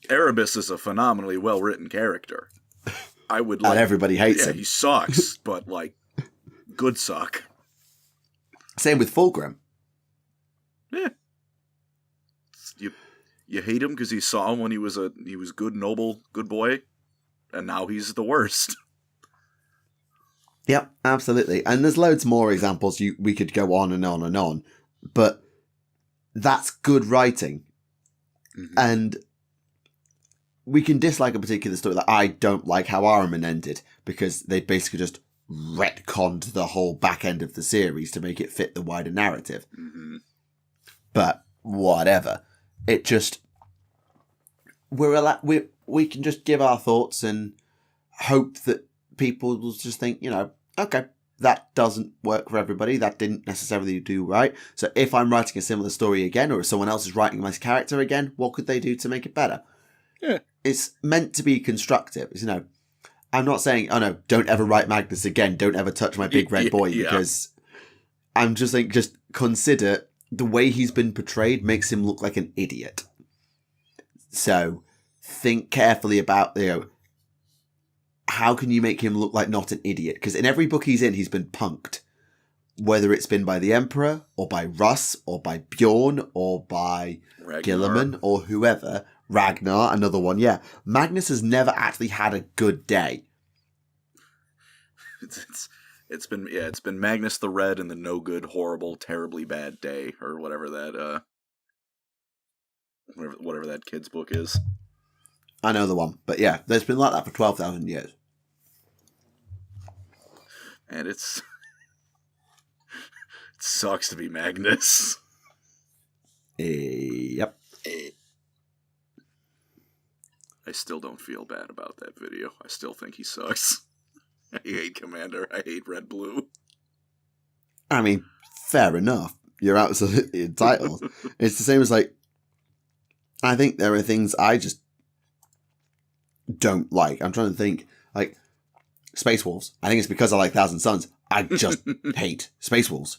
Erebus is a phenomenally well-written character. I would like... And everybody hates him. He sucks, but, like, good suck. Same with Fulgrim. Yeah. You hate him because you saw him when he was good, noble, good boy, and now he's the worst. Yep, absolutely. And there's loads more examples we could go on and on and on, but that's good writing. Mm-hmm. And we can dislike a particular story. Like, I don't like how Ahriman ended because they basically just retconned the whole back end of the series to make it fit the wider narrative. Mm-hmm. But whatever. It just... We can just give our thoughts and hope that people will just think, okay, that doesn't work for everybody. That didn't necessarily do right. So if I'm writing a similar story again, or if someone else is writing my character again, what could they do to make it better? Yeah. It's meant to be constructive. I'm not saying, oh no, don't ever write Magnus again. Don't ever touch my big red boy, because I'm just saying, just consider the way he's been portrayed makes him look like an idiot. So think carefully about, how can you make him look like not an idiot? Because in every book he's in, he's been punked. Whether it's been by the Emperor, or by Russ, or by Bjorn, or by Guilliman, or whoever. Ragnar, another one, yeah. Magnus has never actually had a good day. It's been Magnus the Red and the no good, horrible, terribly bad day, or whatever that whatever that kid's book is. I know the one, but yeah, there's been like that for 12,000 years. And it sucks to be Magnus. Yep. I still don't feel bad about that video. I still think he sucks. I hate Commander. I hate Red Blue. I mean, fair enough. You're absolutely entitled. It's the same as, like, I think there are things I just don't like. I'm trying to think, like, Space Wolves. I think it's because I like Thousand Suns. I just hate Space Wolves.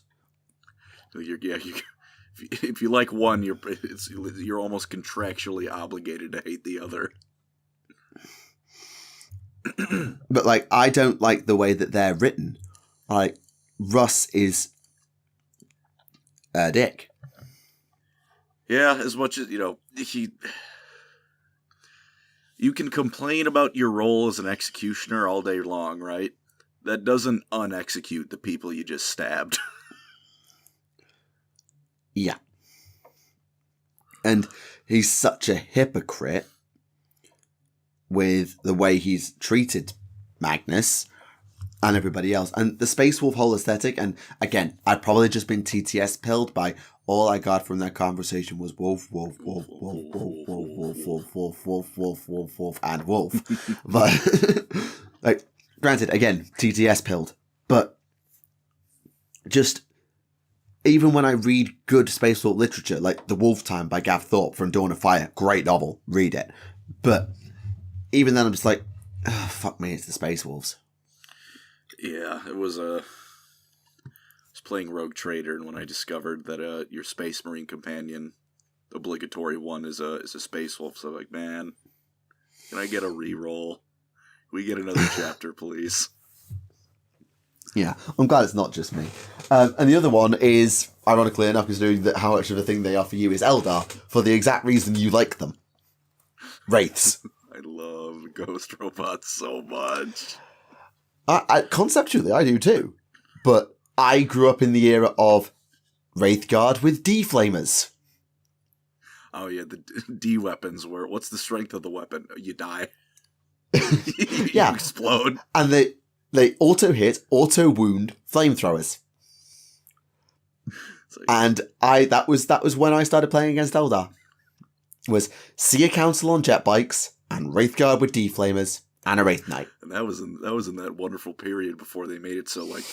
If you like one, you're almost contractually obligated to hate the other. But, like, I don't like the way that they're written. Like, Russ is a dick. Yeah, as much as, you can complain about your role as an executioner all day long, right? That doesn't unexecute the people you just stabbed. Yeah. And he's such a hypocrite with the way he's treated Magnus and everybody else. And the Space Wolf whole aesthetic, and again, I'd probably just been TTS pilled by all I got from that conversation was wolf, wolf, wolf, wolf, wolf, wolf, wolf, wolf, wolf, wolf, wolf, wolf, wolf, and wolf. But, like, granted, again, TTS pilled. But just, even when I read good Space Wolf literature, like The Wolf Time by Gav Thorpe from Dawn of Fire, great novel, read it. But even then, I'm just like, oh, fuck me, it's the Space Wolves. Yeah, it was I was playing Rogue Trader, and when I discovered that your Space Marine companion, obligatory one, is a Space Wolf, so I'm like, man, can I get a reroll? Can we get another chapter, please? Yeah, I'm glad it's not just me. And the other one is, ironically enough, considering that how much of a thing they are for you, is Eldar, for the exact reason you like them. Wraiths. I love ghost robots so much. Conceptually, I do too. But I grew up in the era of Wraithguard with D-Flamers. Oh yeah, the D weapons were, what's the strength of the weapon? You die. Yeah. You explode. And they auto-hit, auto-wound flamethrowers. Like, and that was when I started playing against Eldar. Was Seer Council on jet bikes, and Wraithguard with D-Flamers, and a Wraith Knight. And that was in that wonderful period before they made it so, like,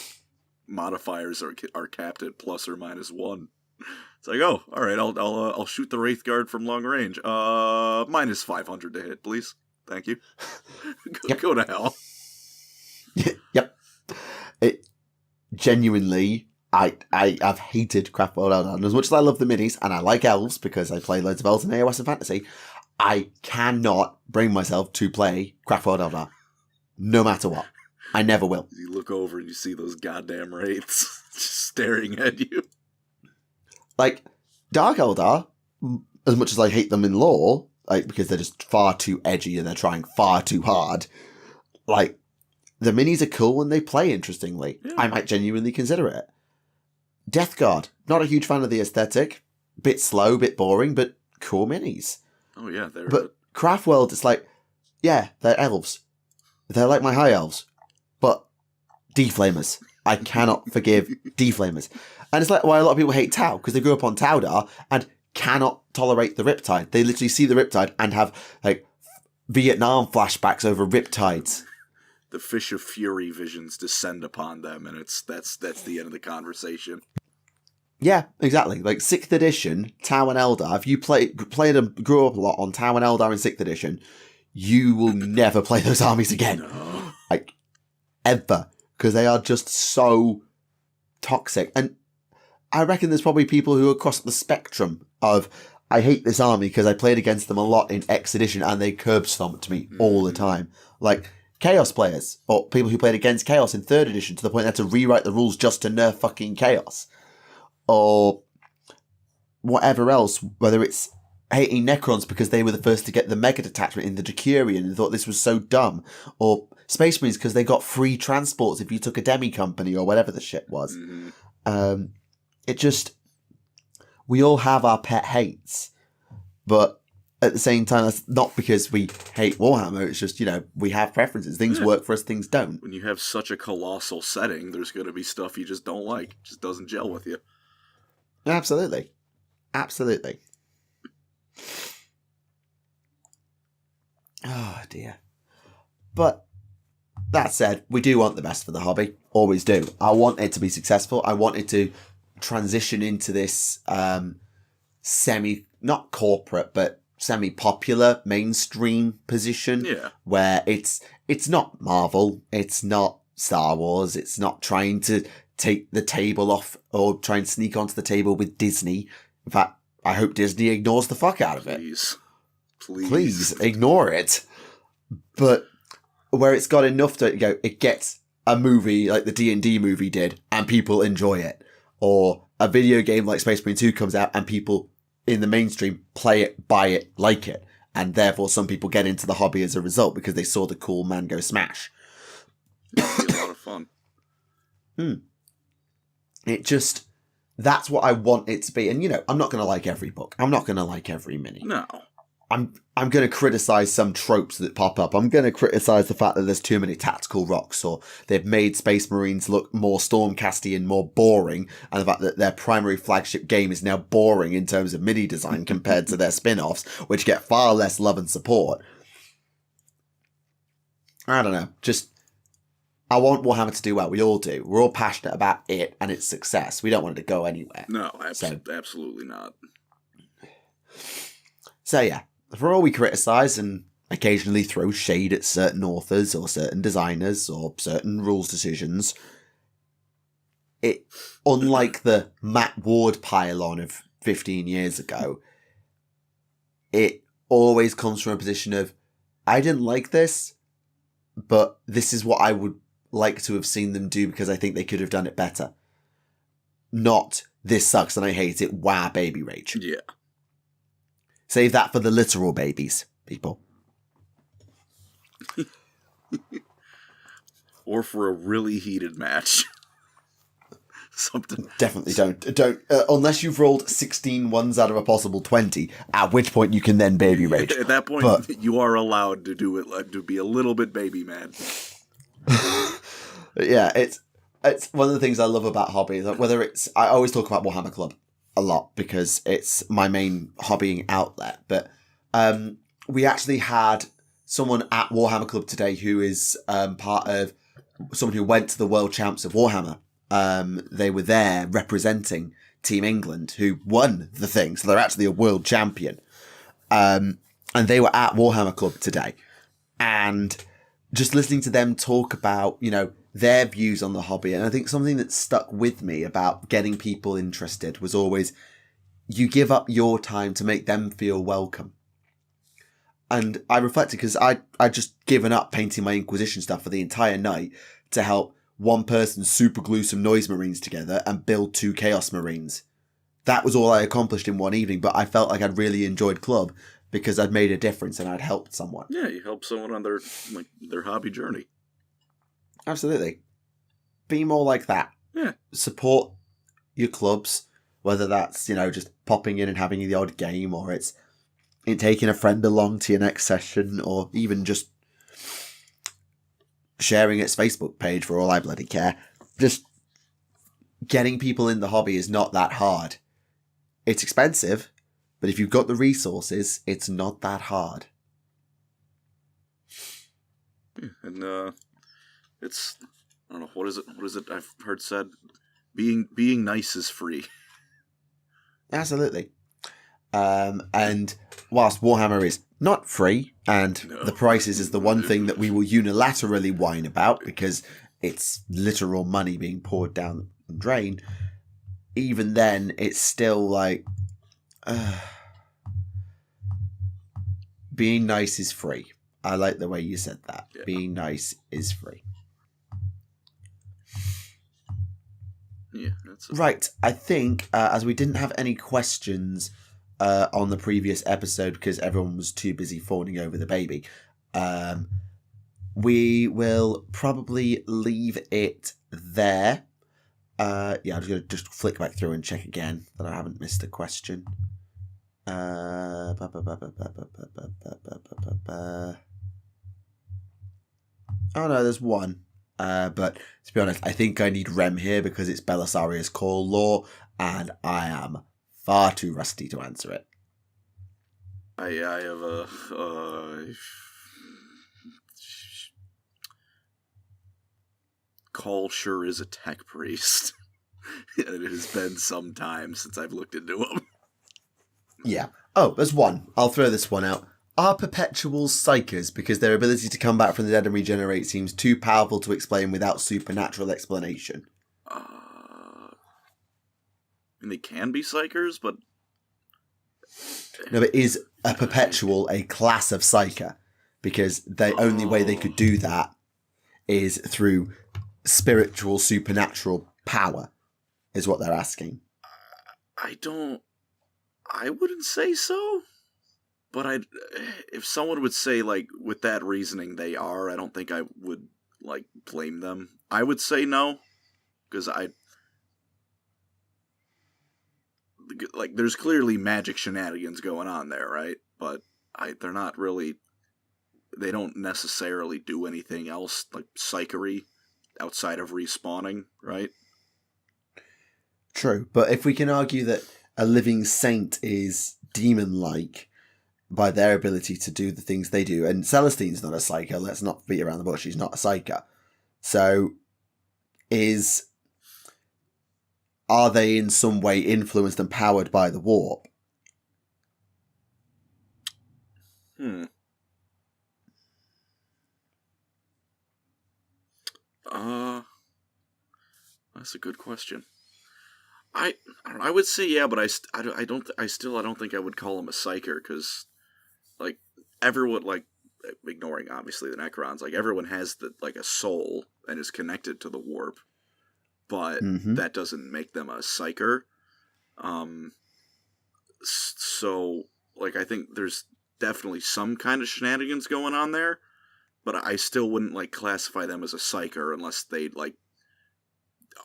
modifiers are capped at plus or minus 1. It's like, oh, all right, I'll shoot the Wraithguard from long range. Minus 500 to hit, please. Thank you. Go to hell. Yep. It genuinely, I've hated Craft World Eldar. And as much as I love the minis, and I like elves because I play loads of elves in AOS and Fantasy, I cannot bring myself to play Craft World Eldar. No matter what. I never will. You look over and you see those goddamn wraiths just staring at you. Like, Dark Eldar, as much as I hate them in lore, like, because they're just far too edgy and they're trying far too hard, like, the minis are cool when they play interestingly. Yeah. I might genuinely consider it. Death Guard, not a huge fan of the aesthetic. Bit slow, bit boring, but cool minis. Oh yeah, But Craft World, it's like, yeah, they're elves. They're like my high elves. But deflamers. I cannot forgive deflamers. And it's like why a lot of people hate Tau, because they grew up on Taudar and cannot tolerate the Riptide. They literally see the Riptide and have like Vietnam flashbacks over Riptides. The Fish of Fury visions descend upon them, and that's the end of the conversation. Yeah, exactly. Like 6th edition, Tau and Eldar, if you grew up a lot on Tau and Eldar in 6th edition, you will never play those armies again. No. Like, ever. Because they are just so toxic. And I reckon there's probably people who are across the spectrum of, I hate this army because I played against them a lot in X edition and they curb stomped me all the time. Like, Chaos players, or people who played against Chaos in 3rd edition to the point they had to rewrite the rules just to nerf fucking Chaos. Or whatever else, whether it's hating Necrons because they were the first to get the Mega Detachment in the Decurion and thought this was so dumb. Or Space Marines because they got free transports if you took a demi company or whatever the shit was. Mm-hmm. It just... We all have our pet hates. But at the same time, that's not because we hate Warhammer. It's just, we have preferences. Things work for us, things don't. When you have such a colossal setting, there's going to be stuff you just don't like. It just doesn't gel with you. Absolutely. Absolutely. Oh, dear. But that said, we do want the best for the hobby. Always do. I want it to be successful. I want it to transition into this not corporate, but semi-popular mainstream position. Yeah. Where it's not Marvel. It's not Star Wars. It's not trying to take the table off or try and sneak onto the table with Disney. In fact, I hope Disney ignores the fuck out of it. Please ignore it. But where it's got enough to it gets a movie like the D&D movie did and people enjoy it. Or a video game like Space Marine 2 comes out and people in the mainstream play it, buy it, like it. And therefore some people get into the hobby as a result because they saw the cool man go smash. It'd be a lot of fun. It just... That's what I want it to be. And, I'm not going to like every book. I'm not going to like every mini. No. I'm going to criticize some tropes that pop up. I'm going to criticize the fact that there's too many tactical rocks, or they've made Space Marines look more Stormcasty and more boring, and the fact that their primary flagship game is now boring in terms of mini design compared to their spin-offs, which get far less love and support. I don't know. Just... I want Warhammer to do well. We all do. We're all passionate about it and its success. We don't want it to go anywhere. No, absolutely not. So yeah, for all we criticise and occasionally throw shade at certain authors or certain designers or certain rules decisions, it, unlike the Matt Ward pile-on of 15 years ago, it always comes from a position of, I didn't like this, but this is what I would like to have seen them do because I think they could have done it better. Not, this sucks and I hate it, wah, baby rage. Yeah. Save that for the literal babies, people. Or for a really heated match. Something. Definitely don't. Unless you've rolled 16 ones out of a possible 20, at which point you can then baby rage. At that point, you are allowed to do it, to be a little bit baby mad. Yeah, it's one of the things I love about hobby. Like whether it's, I always talk about Warhammer Club a lot because it's my main hobbying outlet. But we actually had someone at Warhammer Club today who is part of someone who went to the World Champs of Warhammer. They were there representing Team England, who won the thing, so they're actually a world champion. And they were at Warhammer Club today, and just listening to them talk about, their views on the hobby. And I think something that stuck with me about getting people interested was always, you give up your time to make them feel welcome. And I reflected because I'd just given up painting my Inquisition stuff for the entire night to help one person super glue some Noise Marines together and build 2 Chaos Marines. That was all I accomplished in one evening, but I felt like I'd really enjoyed club because I'd made a difference and I'd helped someone. Yeah, you helped someone on their hobby journey. Absolutely. Be more like that. Yeah. Support your clubs, whether that's, just popping in and having the odd game, or it's taking a friend along to your next session, or even just sharing its Facebook page for all I bloody care. Just getting people in the hobby is not that hard. It's expensive, but if you've got the resources, it's not that hard. And it's, I don't know, what is it I've heard said? Being nice is free. Absolutely. And whilst Warhammer is not free, and the prices is the one thing that we will unilaterally whine about because it's literal money being poured down the drain, even then, it's still like, being nice is free. I like the way you said that. Yeah. Being nice is free. Yeah, right. I think as we didn't have any questions on the previous episode because everyone was too busy fawning over the baby, we will probably leave it there. I'm just going to flick back through and check again that I haven't missed a question. Oh no, there's one. But to be honest, I think I need Rem here because it's Belisarius Call Law, and I am far too rusty to answer it. I have a Call sure is a tech priest. It has been some time since I've looked into him. Yeah. Oh, there's one. I'll throw this one out. Are perpetuals psychers because their ability to come back from the dead and regenerate seems too powerful to explain without supernatural explanation? And they can be psychers, but... No, but is a perpetual a class of psyker? Because the only way they could do that is through spiritual, supernatural power, is what they're asking. I wouldn't say so. But if someone would say, like, with that reasoning they are, I don't think I would, like, blame them. I would say no, because there's clearly magic shenanigans going on there, right? But they're not really, they don't necessarily do anything else, like, psychery, outside of respawning, right? True, but if we can argue that a living saint is demon-like, by their ability to do the things they do. And Celestine's not a psyker. Let's not beat around the bush. She's not a psyker. So, are they in some way influenced and powered by the warp? That's a good question. I don't know, I would say yeah, but I don't think I would call him a psyker, because like everyone, like ignoring obviously the Necrons, like everyone has a soul and is connected to the warp, but that doesn't make them a psyker. So like I think there's definitely some kind of shenanigans going on there, but I still wouldn't like classify them as a psyker unless they like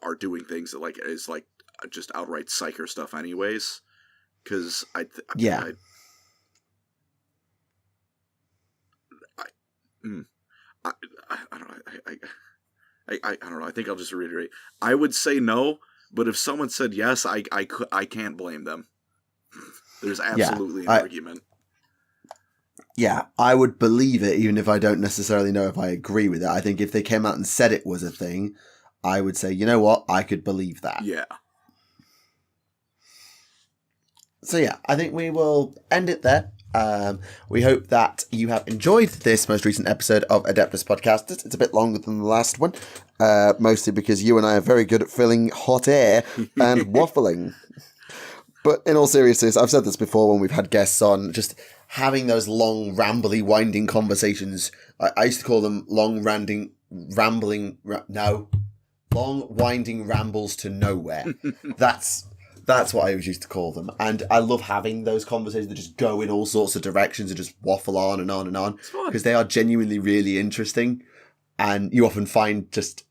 are doing things that like is like just outright psyker stuff anyways, because I don't know. I don't know. I think I'll just reiterate. I would say no, but if someone said yes, I can't blame them. There's absolutely an argument. Yeah, I would believe it, even if I don't necessarily know if I agree with it. I think if they came out and said it was a thing, I would say, you know what, I could believe that. Yeah. So yeah, I think we will end it there. We hope that you have enjoyed this most recent episode of Adeptus Podcastus. It's a bit longer than the last one, mostly because you and I are very good at filling hot air and waffling. But in all seriousness, I've said this before when we've had guests on, just having those long, rambly, winding conversations. I used to call them long, winding rambles to nowhere. That's what I always used to call them. And I love having those conversations that just go in all sorts of directions and just waffle on and on and on. Because they are genuinely really interesting. And you often find just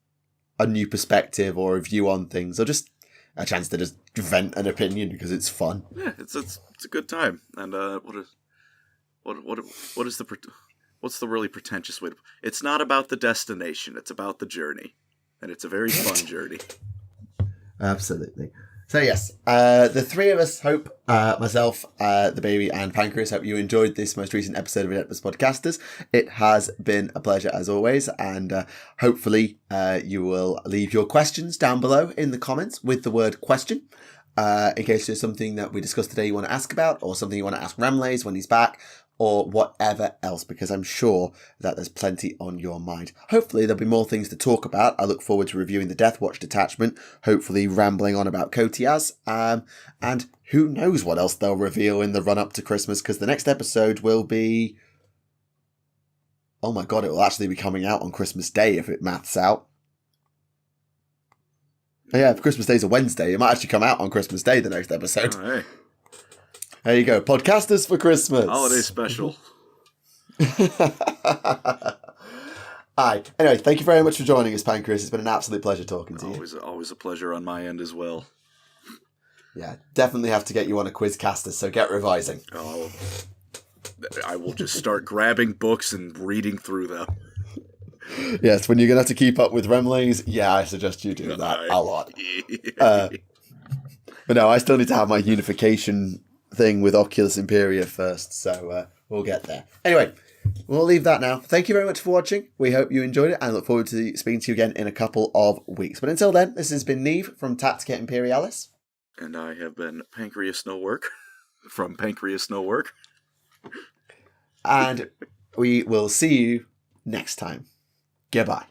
a new perspective or a view on things, or just a chance to just vent an opinion because it's fun. Yeah, it's a good time. And what's the really pretentious way to... It's not about the destination, it's about the journey. And it's a very fun journey. Absolutely. So yes, the three of us hope, myself, the baby, and Pancreas, hope you enjoyed this most recent episode of Adeptus Podcastus. It has been a pleasure as always, and hopefully you will leave your questions down below in the comments with the word question, in case there's something that we discussed today you want to ask about, or something you want to ask Ramlays when he's back, or whatever else, because I'm sure that there's plenty on your mind. Hopefully there'll be more things to talk about. I look forward to reviewing the Deathwatch detachment, hopefully rambling on about Kotias, and who knows what else they'll reveal in the run-up to Christmas, because the next episode will be... Oh my god, it will actually be coming out on Christmas Day if it maths out. Yeah, if Christmas Day's a Wednesday, it might actually come out on Christmas Day, the next episode. Oh, hey. There you go. Podcastus for Christmas. Holiday special. Alright. Anyway, thank you very much for joining us, Pancreas. It's been an absolute pleasure talking to you. Always a pleasure on my end as well. Yeah, definitely have to get you on a Quizcastus, so get revising. Oh, I will just start grabbing books and reading through them. Yes, when you're going to have to keep up with Remlays, yeah, I suggest you do that a lot. But no, I still need to have my unification thing with Oculus Imperia first, so we'll get there. Anyway, we'll leave that now. Thank you very much for watching. We hope you enjoyed it and look forward to speaking to you again in a couple of weeks. But until then, this has been Neve from Tactica Imperialis. And I have been PancreasNoWork from PancreasNoWork. And we will see you next time. Goodbye.